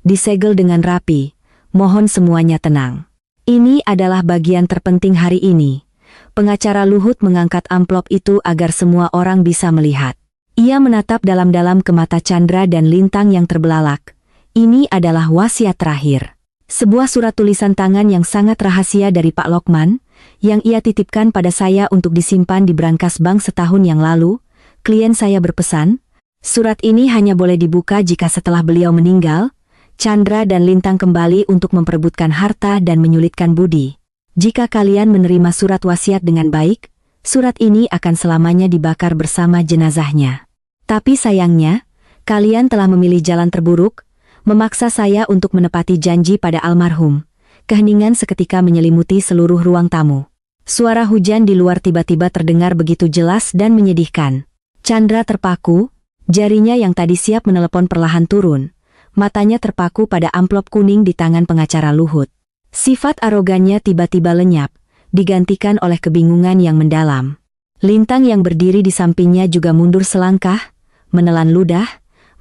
disegel dengan rapi. Mohon semuanya tenang. Ini adalah bagian terpenting hari ini. Pengacara Luhut mengangkat amplop itu agar semua orang bisa melihat. Ia menatap dalam-dalam ke mata Chandra dan Lintang yang terbelalak. Ini adalah wasiat terakhir. Sebuah surat tulisan tangan yang sangat rahasia dari Pak Lokman, yang ia titipkan pada saya untuk disimpan di brankas bank setahun yang lalu. Klien saya berpesan, surat ini hanya boleh dibuka jika setelah beliau meninggal, Chandra dan Lintang kembali untuk memperebutkan harta dan menyulitkan Budi. Jika kalian menerima surat wasiat dengan baik, surat ini akan selamanya dibakar bersama jenazahnya. Tapi sayangnya, kalian telah memilih jalan terburuk, memaksa saya untuk menepati janji pada almarhum. Keheningan seketika menyelimuti seluruh ruang tamu. Suara hujan di luar tiba-tiba terdengar begitu jelas dan menyedihkan. Chandra terpaku, jarinya yang tadi siap menelepon perlahan turun. Matanya terpaku pada amplop kuning di tangan pengacara Luhut. Sifat arogannya tiba-tiba lenyap, digantikan oleh kebingungan yang mendalam. Lintang yang berdiri di sampingnya juga mundur selangkah, menelan ludah,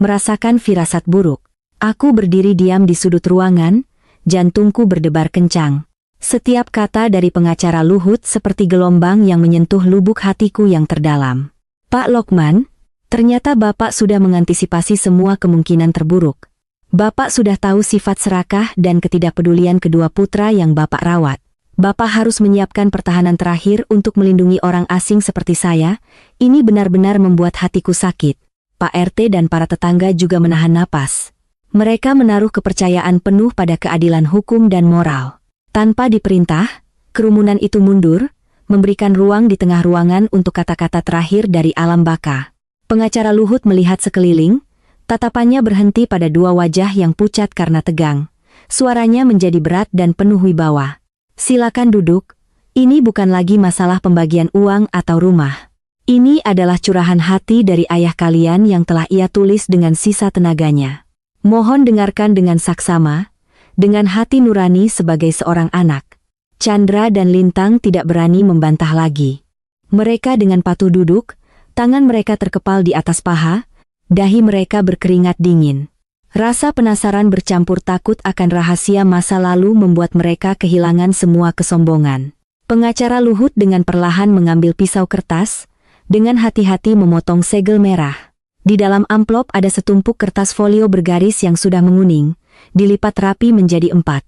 merasakan firasat buruk. Aku berdiri diam di sudut ruangan, jantungku berdebar kencang. Setiap kata dari pengacara Luhut seperti gelombang yang menyentuh lubuk hatiku yang terdalam. Pak Lokman, ternyata Bapak sudah mengantisipasi semua kemungkinan terburuk. Bapak sudah tahu sifat serakah dan ketidakpedulian kedua putra yang Bapak rawat. Bapak harus menyiapkan pertahanan terakhir untuk melindungi orang asing seperti saya. Ini benar-benar membuat hatiku sakit. Pak RT dan para tetangga juga menahan napas. Mereka menaruh kepercayaan penuh pada keadilan hukum dan moral. Tanpa diperintah, kerumunan itu mundur, memberikan ruang di tengah ruangan untuk kata-kata terakhir dari alam baka. Pengacara Luhut melihat sekeliling, tatapannya berhenti pada dua wajah yang pucat karena tegang. Suaranya menjadi berat dan penuh wibawa. Silakan duduk, ini bukan lagi masalah pembagian uang atau rumah. Ini adalah curahan hati dari ayah kalian yang telah ia tulis dengan sisa tenaganya. Mohon dengarkan dengan saksama, dengan hati nurani sebagai seorang anak. Chandra dan Lintang tidak berani membantah lagi. Mereka dengan patuh duduk, tangan mereka terkepal di atas paha, dahi mereka berkeringat dingin. Rasa penasaran bercampur takut akan rahasia masa lalu membuat mereka kehilangan semua kesombongan. Pengacara Luhut dengan perlahan mengambil pisau kertas, dengan hati-hati memotong segel merah. Di dalam amplop ada setumpuk kertas folio bergaris yang sudah menguning, dilipat rapi menjadi 4.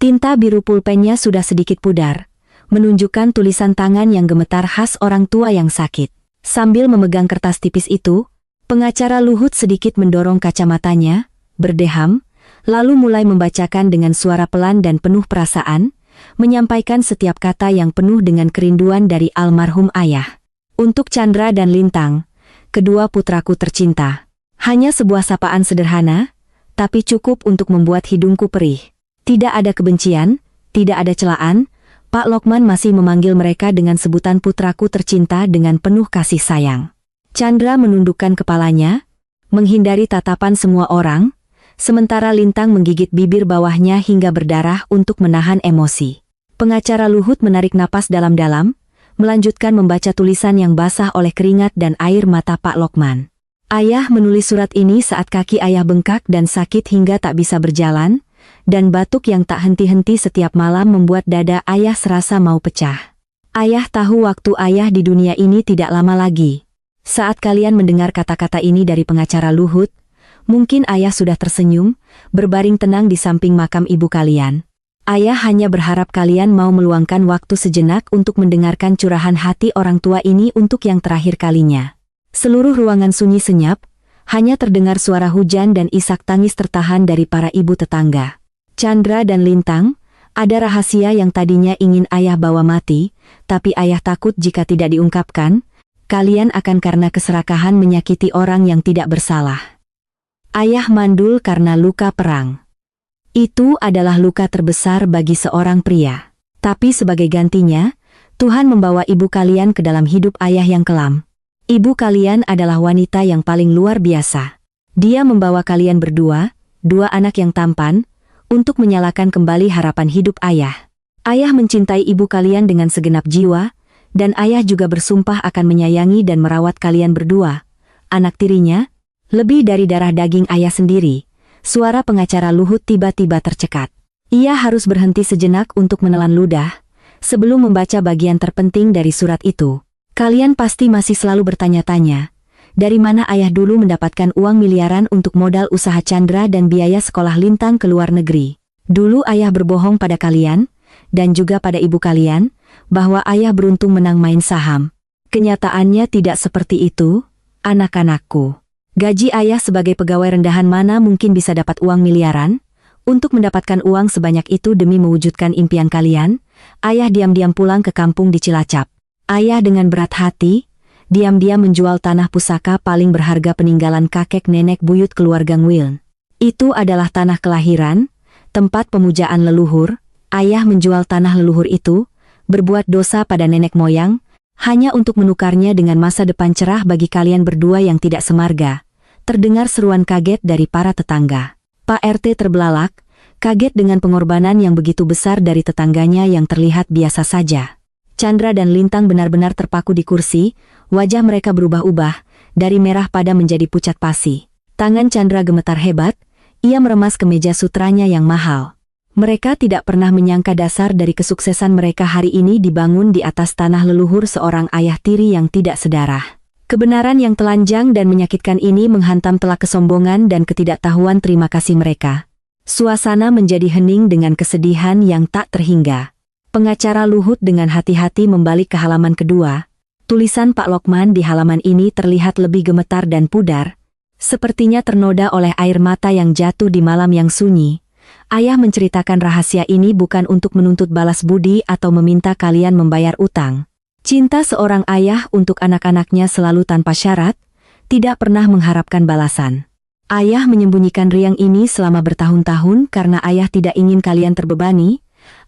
Tinta biru pulpennya sudah sedikit pudar, menunjukkan tulisan tangan yang gemetar khas orang tua yang sakit. Sambil memegang kertas tipis itu, pengacara Luhut sedikit mendorong kacamatanya, berdeham, lalu mulai membacakan dengan suara pelan dan penuh perasaan, menyampaikan setiap kata yang penuh dengan kerinduan dari almarhum ayah. Untuk Chandra dan Lintang, kedua putraku tercinta. Hanya sebuah sapaan sederhana, tapi cukup untuk membuat hidungku perih. Tidak ada kebencian, tidak ada celaan, Pak Lokman masih memanggil mereka dengan sebutan putraku tercinta dengan penuh kasih sayang. Chandra menundukkan kepalanya, menghindari tatapan semua orang, sementara Lintang menggigit bibir bawahnya hingga berdarah untuk menahan emosi. Pengacara Luhut menarik napas dalam-dalam, melanjutkan membaca tulisan yang basah oleh keringat dan air mata Pak Lokman. Ayah menulis surat ini saat kaki ayah bengkak dan sakit hingga tak bisa berjalan, dan batuk yang tak henti-henti setiap malam membuat dada ayah serasa mau pecah. Ayah tahu waktu ayah di dunia ini tidak lama lagi. Saat kalian mendengar kata-kata ini dari pengacara Luhut, mungkin ayah sudah tersenyum, berbaring tenang di samping makam ibu kalian. Ayah hanya berharap kalian mau meluangkan waktu sejenak untuk mendengarkan curahan hati orang tua ini untuk yang terakhir kalinya. Seluruh ruangan sunyi senyap, hanya terdengar suara hujan dan isak tangis tertahan dari para ibu tetangga. Chandra dan Lintang, ada rahasia yang tadinya ingin ayah bawa mati, tapi ayah takut jika tidak diungkapkan, kalian akan karena keserakahan menyakiti orang yang tidak bersalah. Ayah mandul karena luka perang. Itu adalah luka terbesar bagi seorang pria. Tapi sebagai gantinya, Tuhan membawa ibu kalian ke dalam hidup ayah yang kelam. Ibu kalian adalah wanita yang paling luar biasa. Dia membawa kalian berdua, dua anak yang tampan, untuk menyalakan kembali harapan hidup ayah. Ayah mencintai ibu kalian dengan segenap jiwa, dan ayah juga bersumpah akan menyayangi dan merawat kalian berdua, anak tirinya, lebih dari darah daging ayah sendiri. Suara pengacara Luhut tiba-tiba tercekat. Ia harus berhenti sejenak untuk menelan ludah, sebelum membaca bagian terpenting dari surat itu. Kalian pasti masih selalu bertanya-tanya, dari mana ayah dulu mendapatkan uang miliaran untuk modal usaha Chandra dan biaya sekolah Lintang ke luar negeri. Dulu ayah berbohong pada kalian, dan juga pada ibu kalian, bahwa ayah beruntung menang main saham. Kenyataannya tidak seperti itu, anak-anakku. Gaji ayah sebagai pegawai rendahan mana mungkin bisa dapat uang miliaran? Untuk mendapatkan uang sebanyak itu demi mewujudkan impian kalian, ayah diam-diam pulang ke kampung di Cilacap. Ayah dengan berat hati, diam-diam menjual tanah pusaka paling berharga peninggalan kakek nenek buyut keluarga Nguyen. Itu adalah tanah kelahiran, tempat pemujaan leluhur. Ayah menjual tanah leluhur itu, berbuat dosa pada nenek moyang, hanya untuk menukarnya dengan masa depan cerah bagi kalian berdua yang tidak semarga. Terdengar seruan kaget dari para tetangga. Pak RT terbelalak, kaget dengan pengorbanan yang begitu besar dari tetangganya yang terlihat biasa saja. Chandra dan Lintang benar-benar terpaku di kursi, wajah mereka berubah-ubah, dari merah pada menjadi pucat pasi. Tangan Chandra gemetar hebat, ia meremas kemeja sutranya yang mahal. Mereka tidak pernah menyangka dasar dari kesuksesan mereka hari ini dibangun di atas tanah leluhur seorang ayah tiri yang tidak sedarah. Kebenaran yang telanjang dan menyakitkan ini menghantam telak kesombongan dan ketidaktahuan terima kasih mereka. Suasana menjadi hening dengan kesedihan yang tak terhingga. Pengacara Luhut dengan hati-hati membalik ke halaman kedua. Tulisan Pak Lokman di halaman ini terlihat lebih gemetar dan pudar. Sepertinya ternoda oleh air mata yang jatuh di malam yang sunyi. Ayah menceritakan rahasia ini bukan untuk menuntut balas budi atau meminta kalian membayar utang. Cinta seorang ayah untuk anak-anaknya selalu tanpa syarat, tidak pernah mengharapkan balasan. Ayah menyembunyikan riang ini selama bertahun-tahun karena ayah tidak ingin kalian terbebani.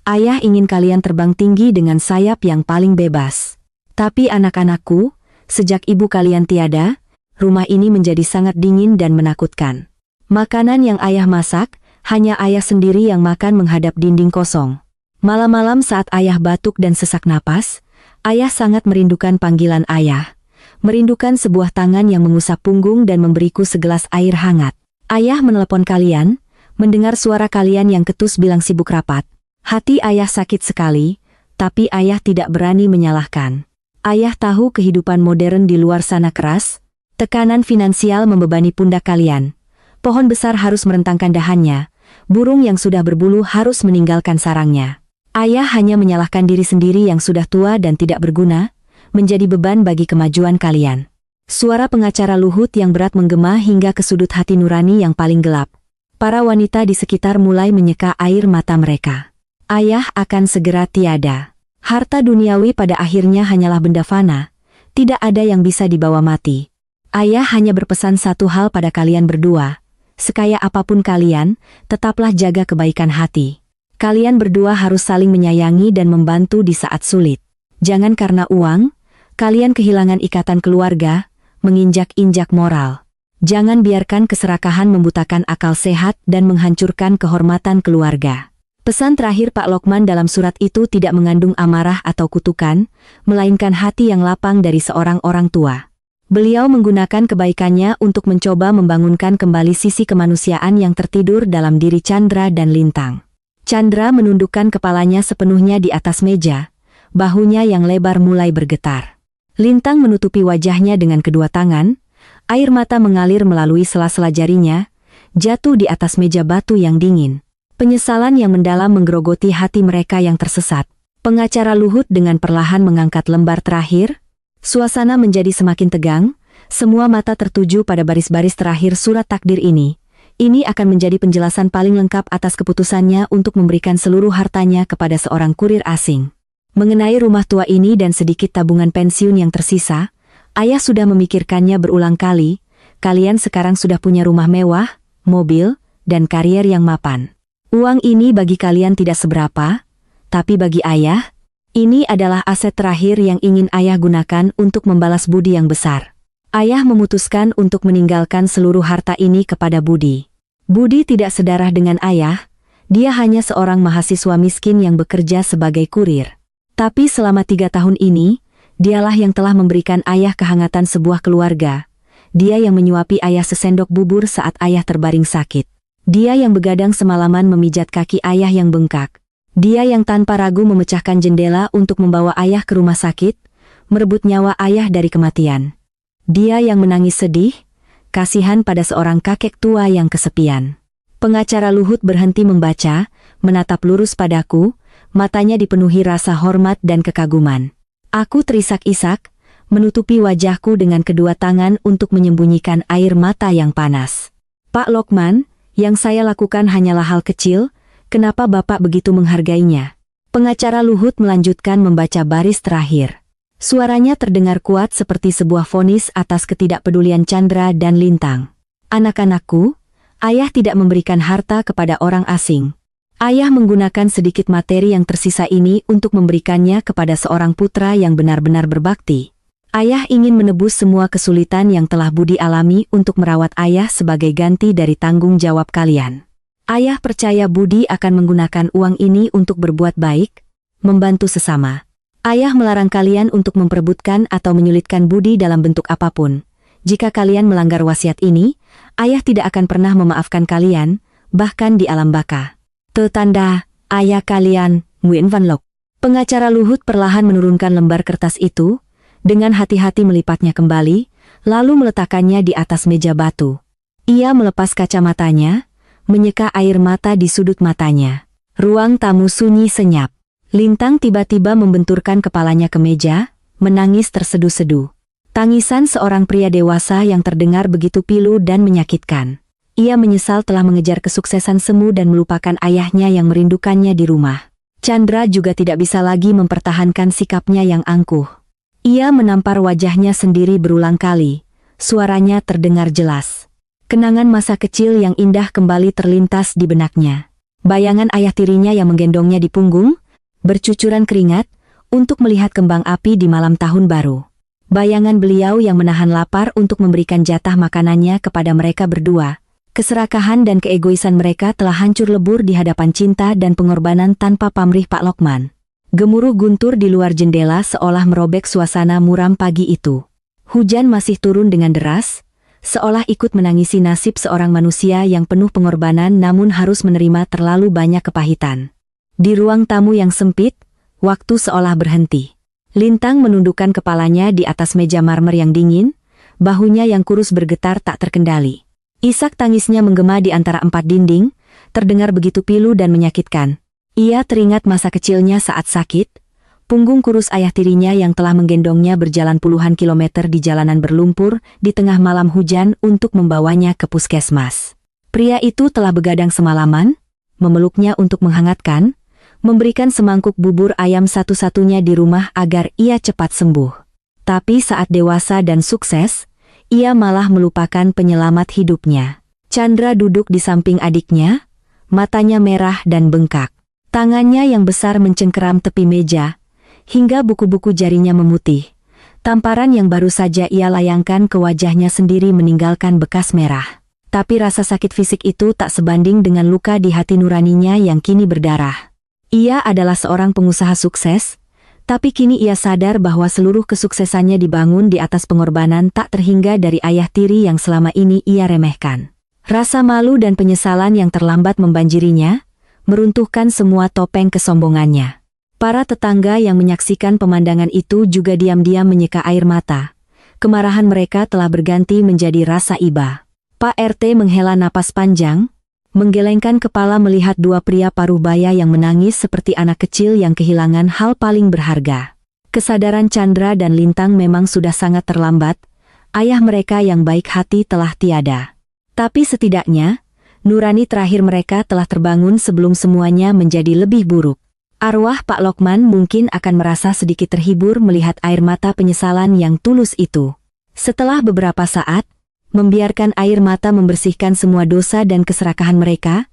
Ayah ingin kalian terbang tinggi dengan sayap yang paling bebas. Tapi anak-anakku, sejak ibu kalian tiada, rumah ini menjadi sangat dingin dan menakutkan. Makanan yang ayah masak, hanya ayah sendiri yang makan menghadap dinding kosong. Malam-malam saat ayah batuk dan sesak napas, ayah sangat merindukan panggilan ayah. Merindukan sebuah tangan yang mengusap punggung dan memberiku segelas air hangat. Ayah menelepon kalian, mendengar suara kalian yang ketus bilang sibuk rapat. Hati ayah sakit sekali, tapi ayah tidak berani menyalahkan. Ayah tahu kehidupan modern di luar sana keras, tekanan finansial membebani pundak kalian. Pohon besar harus merentangkan dahannya, burung yang sudah berbulu harus meninggalkan sarangnya. Ayah hanya menyalahkan diri sendiri yang sudah tua dan tidak berguna, menjadi beban bagi kemajuan kalian. Suara pengacara Luhut yang berat menggema hingga ke sudut hati nurani yang paling gelap. Para wanita di sekitar mulai menyeka air mata mereka. Ayah akan segera tiada. Harta duniawi pada akhirnya hanyalah benda fana. Tidak ada yang bisa dibawa mati. Ayah hanya berpesan satu hal pada kalian berdua. Sekaya apapun kalian, tetaplah jaga kebaikan hati. Kalian berdua harus saling menyayangi dan membantu di saat sulit. Jangan karena uang, kalian kehilangan ikatan keluarga, menginjak-injak moral. Jangan biarkan keserakahan membutakan akal sehat dan menghancurkan kehormatan keluarga. Pesan terakhir Pak Lokman dalam surat itu tidak mengandung amarah atau kutukan, melainkan hati yang lapang dari seorang orang tua. Beliau menggunakan kebaikannya untuk mencoba membangunkan kembali sisi kemanusiaan yang tertidur dalam diri Chandra dan Lintang. Chandra menundukkan kepalanya sepenuhnya di atas meja, bahunya yang lebar mulai bergetar. Lintang menutupi wajahnya dengan kedua tangan, air mata mengalir melalui sela-sela jarinya, jatuh di atas meja batu yang dingin. Penyesalan yang mendalam menggerogoti hati mereka yang tersesat. Pengacara Luhut dengan perlahan mengangkat lembar terakhir. Suasana menjadi semakin tegang, semua mata tertuju pada baris-baris terakhir surat takdir ini. Ini akan menjadi penjelasan paling lengkap atas keputusannya untuk memberikan seluruh hartanya kepada seorang kurir asing. Mengenai rumah tua ini dan sedikit tabungan pensiun yang tersisa, ayah sudah memikirkannya berulang kali. Kalian sekarang sudah punya rumah mewah, mobil, dan karier yang mapan. Uang ini bagi kalian tidak seberapa, tapi bagi ayah, ini adalah aset terakhir yang ingin ayah gunakan untuk membalas budi yang besar. Ayah memutuskan untuk meninggalkan seluruh harta ini kepada Budi. Budi tidak sedarah dengan ayah, dia hanya seorang mahasiswa miskin yang bekerja sebagai kurir. Tapi selama 3 tahun ini, dialah yang telah memberikan ayah kehangatan sebuah keluarga. Dia yang menyuapi ayah sesendok bubur saat ayah terbaring sakit. Dia yang begadang semalaman memijat kaki ayah yang bengkak. Dia yang tanpa ragu memecahkan jendela untuk membawa ayah ke rumah sakit, merebut nyawa ayah dari kematian. Dia yang menangis sedih, kasihan pada seorang kakek tua yang kesepian. Pengacara Luhut berhenti membaca, menatap lurus padaku, matanya dipenuhi rasa hormat dan kekaguman. Aku terisak-isak, menutupi wajahku dengan kedua tangan untuk menyembunyikan air mata yang panas. Pak Lokman, yang saya lakukan hanyalah hal kecil, kenapa Bapak begitu menghargainya? Pengacara Luhut melanjutkan membaca baris terakhir. Suaranya terdengar kuat seperti sebuah vonis atas ketidakpedulian Chandra dan Lintang. Anak-anakku, ayah tidak memberikan harta kepada orang asing. Ayah menggunakan sedikit materi yang tersisa ini untuk memberikannya kepada seorang putra yang benar-benar berbakti. Ayah ingin menebus semua kesulitan yang telah Budi alami untuk merawat ayah sebagai ganti dari tanggung jawab kalian. Ayah percaya Budi akan menggunakan uang ini untuk berbuat baik, membantu sesama. Ayah melarang kalian untuk memperebutkan atau menyulitkan Budi dalam bentuk apapun. Jika kalian melanggar wasiat ini, ayah tidak akan pernah memaafkan kalian, bahkan di alam baka. Tanda, ayah kalian, Nguyen Van Lok. Pengacara Luhut perlahan menurunkan lembar kertas itu, dengan hati-hati melipatnya kembali, lalu meletakkannya di atas meja batu. Ia melepas kacamatanya, menyeka air mata di sudut matanya. Ruang tamu sunyi senyap. Lintang tiba-tiba membenturkan kepalanya ke meja, menangis terseduh-seduh. Tangisan seorang pria dewasa yang terdengar begitu pilu dan menyakitkan. Ia menyesal telah mengejar kesuksesan semu dan melupakan ayahnya yang merindukannya di rumah. Chandra juga tidak bisa lagi mempertahankan sikapnya yang angkuh. Ia menampar wajahnya sendiri berulang kali. Suaranya terdengar jelas. Kenangan masa kecil yang indah kembali terlintas di benaknya. Bayangan ayah tirinya yang menggendongnya di punggung, bercucuran keringat, untuk melihat kembang api di malam tahun baru. Bayangan beliau yang menahan lapar untuk memberikan jatah makanannya kepada mereka berdua. Keserakahan dan keegoisan mereka telah hancur lebur di hadapan cinta dan pengorbanan tanpa pamrih Pak Lokman. Gemuruh guntur di luar jendela seolah merobek suasana muram pagi itu. Hujan masih turun dengan deras, seolah ikut menangisi nasib seorang manusia yang penuh pengorbanan namun harus menerima terlalu banyak kepahitan. Di ruang tamu yang sempit, waktu seolah berhenti. Lintang menundukkan kepalanya di atas meja marmer yang dingin, bahunya yang kurus bergetar tak terkendali. Isak tangisnya menggema di antara empat dinding, terdengar begitu pilu dan menyakitkan. Ia teringat masa kecilnya saat sakit, punggung kurus ayah tirinya yang telah menggendongnya berjalan puluhan kilometer di jalanan berlumpur di tengah malam hujan untuk membawanya ke puskesmas. Pria itu telah begadang semalaman, memeluknya untuk menghangatkan, memberikan semangkuk bubur ayam satu-satunya di rumah agar ia cepat sembuh. Tapi saat dewasa dan sukses, ia malah melupakan penyelamat hidupnya. Chandra duduk di samping adiknya, matanya merah dan bengkak. Tangannya yang besar mencengkeram tepi meja, hingga buku-buku jarinya memutih. Tamparan yang baru saja ia layangkan ke wajahnya sendiri meninggalkan bekas merah. Tapi rasa sakit fisik itu tak sebanding dengan luka di hati nuraninya yang kini berdarah. Ia adalah seorang pengusaha sukses, tapi kini ia sadar bahwa seluruh kesuksesannya dibangun di atas pengorbanan tak terhingga dari ayah tiri yang selama ini ia remehkan. Rasa malu dan penyesalan yang terlambat membanjirinya, meruntuhkan semua topeng kesombongannya. Para tetangga yang menyaksikan pemandangan itu juga diam-diam menyeka air mata. Kemarahan mereka telah berganti menjadi rasa iba. Pak RT menghela napas panjang, menggelengkan kepala melihat dua pria paruh baya yang menangis seperti anak kecil yang kehilangan hal paling berharga. Kesadaran Chandra dan Lintang memang sudah sangat terlambat, ayah mereka yang baik hati telah tiada. Tapi setidaknya, nurani terakhir mereka telah terbangun sebelum semuanya menjadi lebih buruk. Arwah Pak Lokman mungkin akan merasa sedikit terhibur melihat air mata penyesalan yang tulus itu. Setelah beberapa saat, membiarkan air mata membersihkan semua dosa dan keserakahan mereka,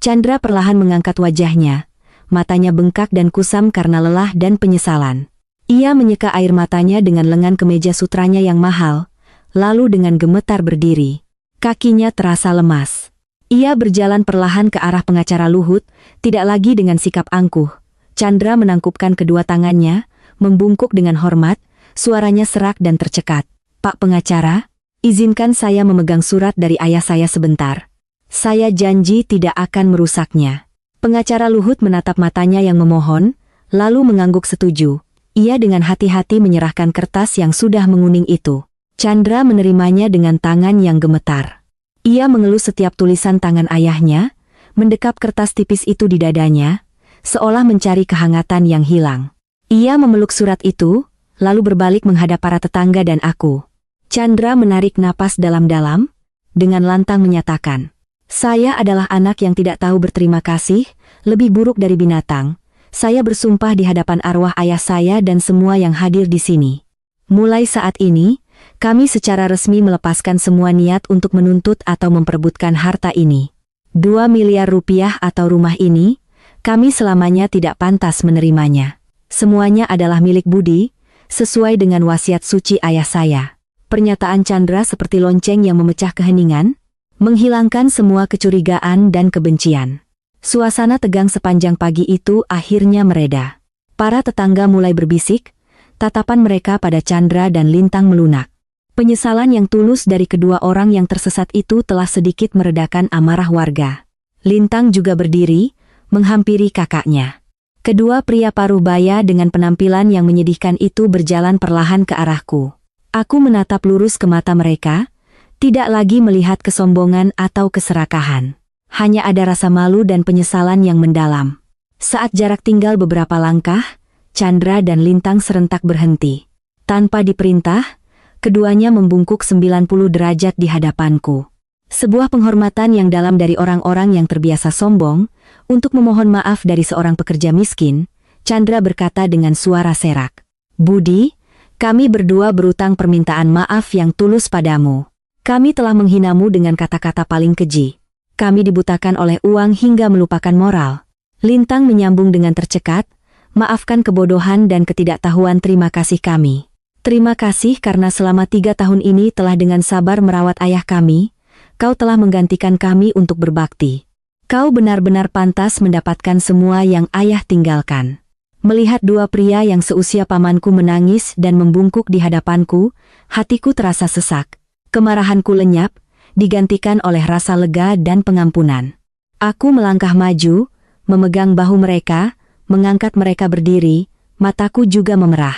Chandra perlahan mengangkat wajahnya, matanya bengkak dan kusam karena lelah dan penyesalan. Ia menyeka air matanya dengan lengan kemeja sutranya yang mahal, lalu dengan gemetar berdiri. Kakinya terasa lemas. Ia berjalan perlahan ke arah pengacara Luhut, tidak lagi dengan sikap angkuh. Chandra menangkupkan kedua tangannya, membungkuk dengan hormat, suaranya serak dan tercekat. "Pak pengacara, izinkan saya memegang surat dari ayah saya sebentar. Saya janji tidak akan merusaknya." Pengacara Luhut menatap matanya yang memohon, lalu mengangguk setuju. Ia dengan hati-hati menyerahkan kertas yang sudah menguning itu. Chandra menerimanya dengan tangan yang gemetar. Ia mengelus setiap tulisan tangan ayahnya, mendekap kertas tipis itu di dadanya, seolah mencari kehangatan yang hilang. Ia memeluk surat itu, lalu berbalik menghadap para tetangga dan aku. Chandra menarik napas dalam-dalam, dengan lantang menyatakan, "Saya adalah anak yang tidak tahu berterima kasih, lebih buruk dari binatang. Saya bersumpah di hadapan arwah ayah saya dan semua yang hadir di sini. Mulai saat ini, kami secara resmi melepaskan semua niat untuk menuntut atau memperebutkan harta ini. 2 miliar rupiah atau rumah ini, kami selamanya tidak pantas menerimanya. Semuanya adalah milik Budi, sesuai dengan wasiat suci ayah saya." Pernyataan Chandra seperti lonceng yang memecah keheningan, menghilangkan semua kecurigaan dan kebencian. Suasana tegang sepanjang pagi itu akhirnya mereda. Para tetangga mulai berbisik, tatapan mereka pada Chandra dan Lintang melunak. Penyesalan yang tulus dari kedua orang yang tersesat itu telah sedikit meredakan amarah warga. Lintang juga berdiri, menghampiri kakaknya. Kedua pria paruh baya dengan penampilan yang menyedihkan itu berjalan perlahan ke arahku. Aku menatap lurus ke mata mereka, tidak lagi melihat kesombongan atau keserakahan. Hanya ada rasa malu dan penyesalan yang mendalam. Saat jarak tinggal beberapa langkah, Chandra dan Lintang serentak berhenti. Tanpa diperintah, keduanya membungkuk 90 derajat di hadapanku. Sebuah penghormatan yang dalam dari orang-orang yang terbiasa sombong. Untuk memohon maaf dari seorang pekerja miskin, Chandra berkata dengan suara serak. Budi, kami berdua berutang permintaan maaf yang tulus padamu. Kami telah menghinamu dengan kata-kata paling keji. Kami dibutakan oleh uang hingga melupakan moral. Lintang menyambung dengan tercekat, maafkan kebodohan dan ketidaktahuan, terima kasih kami. Terima kasih karena selama 3 tahun ini telah dengan sabar merawat ayah kami, kau telah menggantikan kami untuk berbakti. Kau benar-benar pantas mendapatkan semua yang ayah tinggalkan. Melihat dua pria yang seusia pamanku menangis dan membungkuk di hadapanku, hatiku terasa sesak. Kemarahanku lenyap, digantikan oleh rasa lega dan pengampunan. Aku melangkah maju, memegang bahu mereka, mengangkat mereka berdiri, mataku juga memerah.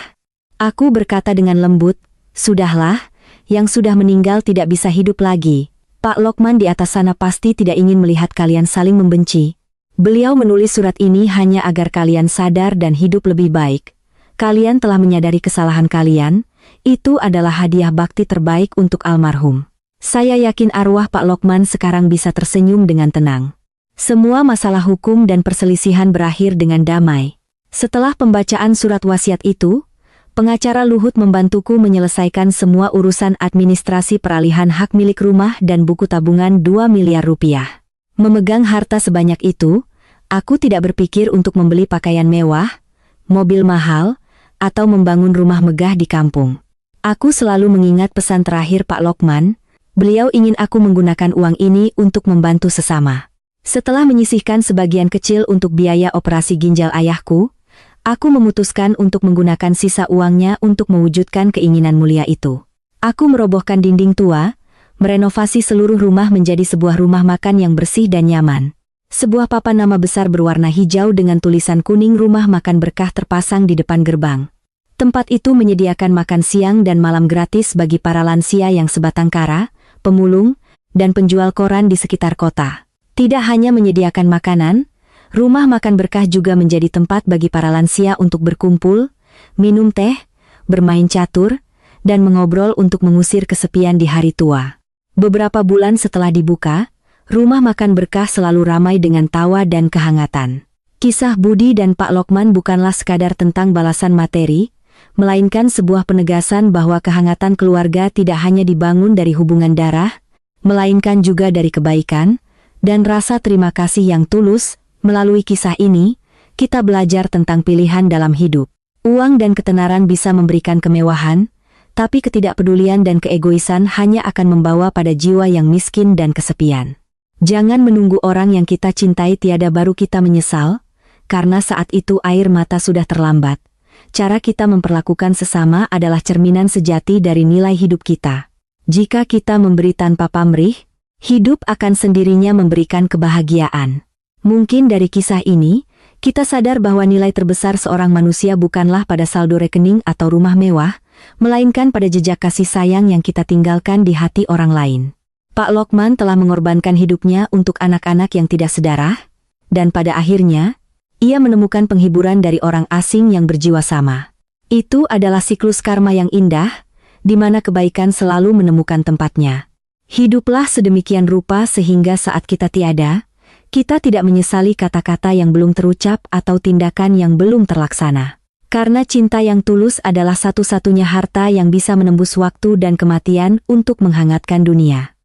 Aku berkata dengan lembut, sudahlah, yang sudah meninggal tidak bisa hidup lagi. Pak Lokman di atas sana pasti tidak ingin melihat kalian saling membenci. Beliau menulis surat ini hanya agar kalian sadar dan hidup lebih baik. Kalian telah menyadari kesalahan kalian, itu adalah hadiah bakti terbaik untuk almarhum. Saya yakin arwah Pak Lokman sekarang bisa tersenyum dengan tenang. Semua masalah hukum dan perselisihan berakhir dengan damai. Setelah pembacaan surat wasiat itu, pengacara Luhut membantuku menyelesaikan semua urusan administrasi peralihan hak milik rumah dan buku tabungan 2 miliar rupiah. Memegang harta sebanyak itu, aku tidak berpikir untuk membeli pakaian mewah, mobil mahal, atau membangun rumah megah di kampung. Aku selalu mengingat pesan terakhir Pak Lokman, beliau ingin aku menggunakan uang ini untuk membantu sesama. Setelah menyisihkan sebagian kecil untuk biaya operasi ginjal ayahku, aku memutuskan untuk menggunakan sisa uangnya untuk mewujudkan keinginan mulia itu. Aku merobohkan dinding tua, merenovasi seluruh rumah menjadi sebuah rumah makan yang bersih dan nyaman. Sebuah papan nama besar berwarna hijau dengan tulisan kuning Rumah Makan Berkah terpasang di depan gerbang. Tempat itu menyediakan makan siang dan malam gratis bagi para lansia yang sebatang kara, pemulung, dan penjual koran di sekitar kota. Tidak hanya menyediakan makanan, Rumah Makan Berkah juga menjadi tempat bagi para lansia untuk berkumpul, minum teh, bermain catur, dan mengobrol untuk mengusir kesepian di hari tua. Beberapa bulan setelah dibuka, Rumah Makan Berkah selalu ramai dengan tawa dan kehangatan. Kisah Budi dan Pak Lokman bukanlah sekadar tentang balasan materi, melainkan sebuah penegasan bahwa kehangatan keluarga tidak hanya dibangun dari hubungan darah, melainkan juga dari kebaikan, dan rasa terima kasih yang tulus. Melalui kisah ini, kita belajar tentang pilihan dalam hidup. Uang dan ketenaran bisa memberikan kemewahan, tapi ketidakpedulian dan keegoisan hanya akan membawa pada jiwa yang miskin dan kesepian. Jangan menunggu orang yang kita cintai tiada baru kita menyesal, karena saat itu air mata sudah terlambat. Cara kita memperlakukan sesama adalah cerminan sejati dari nilai hidup kita. Jika kita memberi tanpa pamrih, hidup akan sendirinya memberikan kebahagiaan. Mungkin dari kisah ini, kita sadar bahwa nilai terbesar seorang manusia bukanlah pada saldo rekening atau rumah mewah, melainkan pada jejak kasih sayang yang kita tinggalkan di hati orang lain. Pak Lokman telah mengorbankan hidupnya untuk anak-anak yang tidak sedarah, dan pada akhirnya, ia menemukan penghiburan dari orang asing yang berjiwa sama. Itu adalah siklus karma yang indah, di mana kebaikan selalu menemukan tempatnya. Hiduplah sedemikian rupa sehingga saat kita tiada, kita tidak menyesali kata-kata yang belum terucap atau tindakan yang belum terlaksana. Karena cinta yang tulus adalah satu-satunya harta yang bisa menembus waktu dan kematian untuk menghangatkan dunia.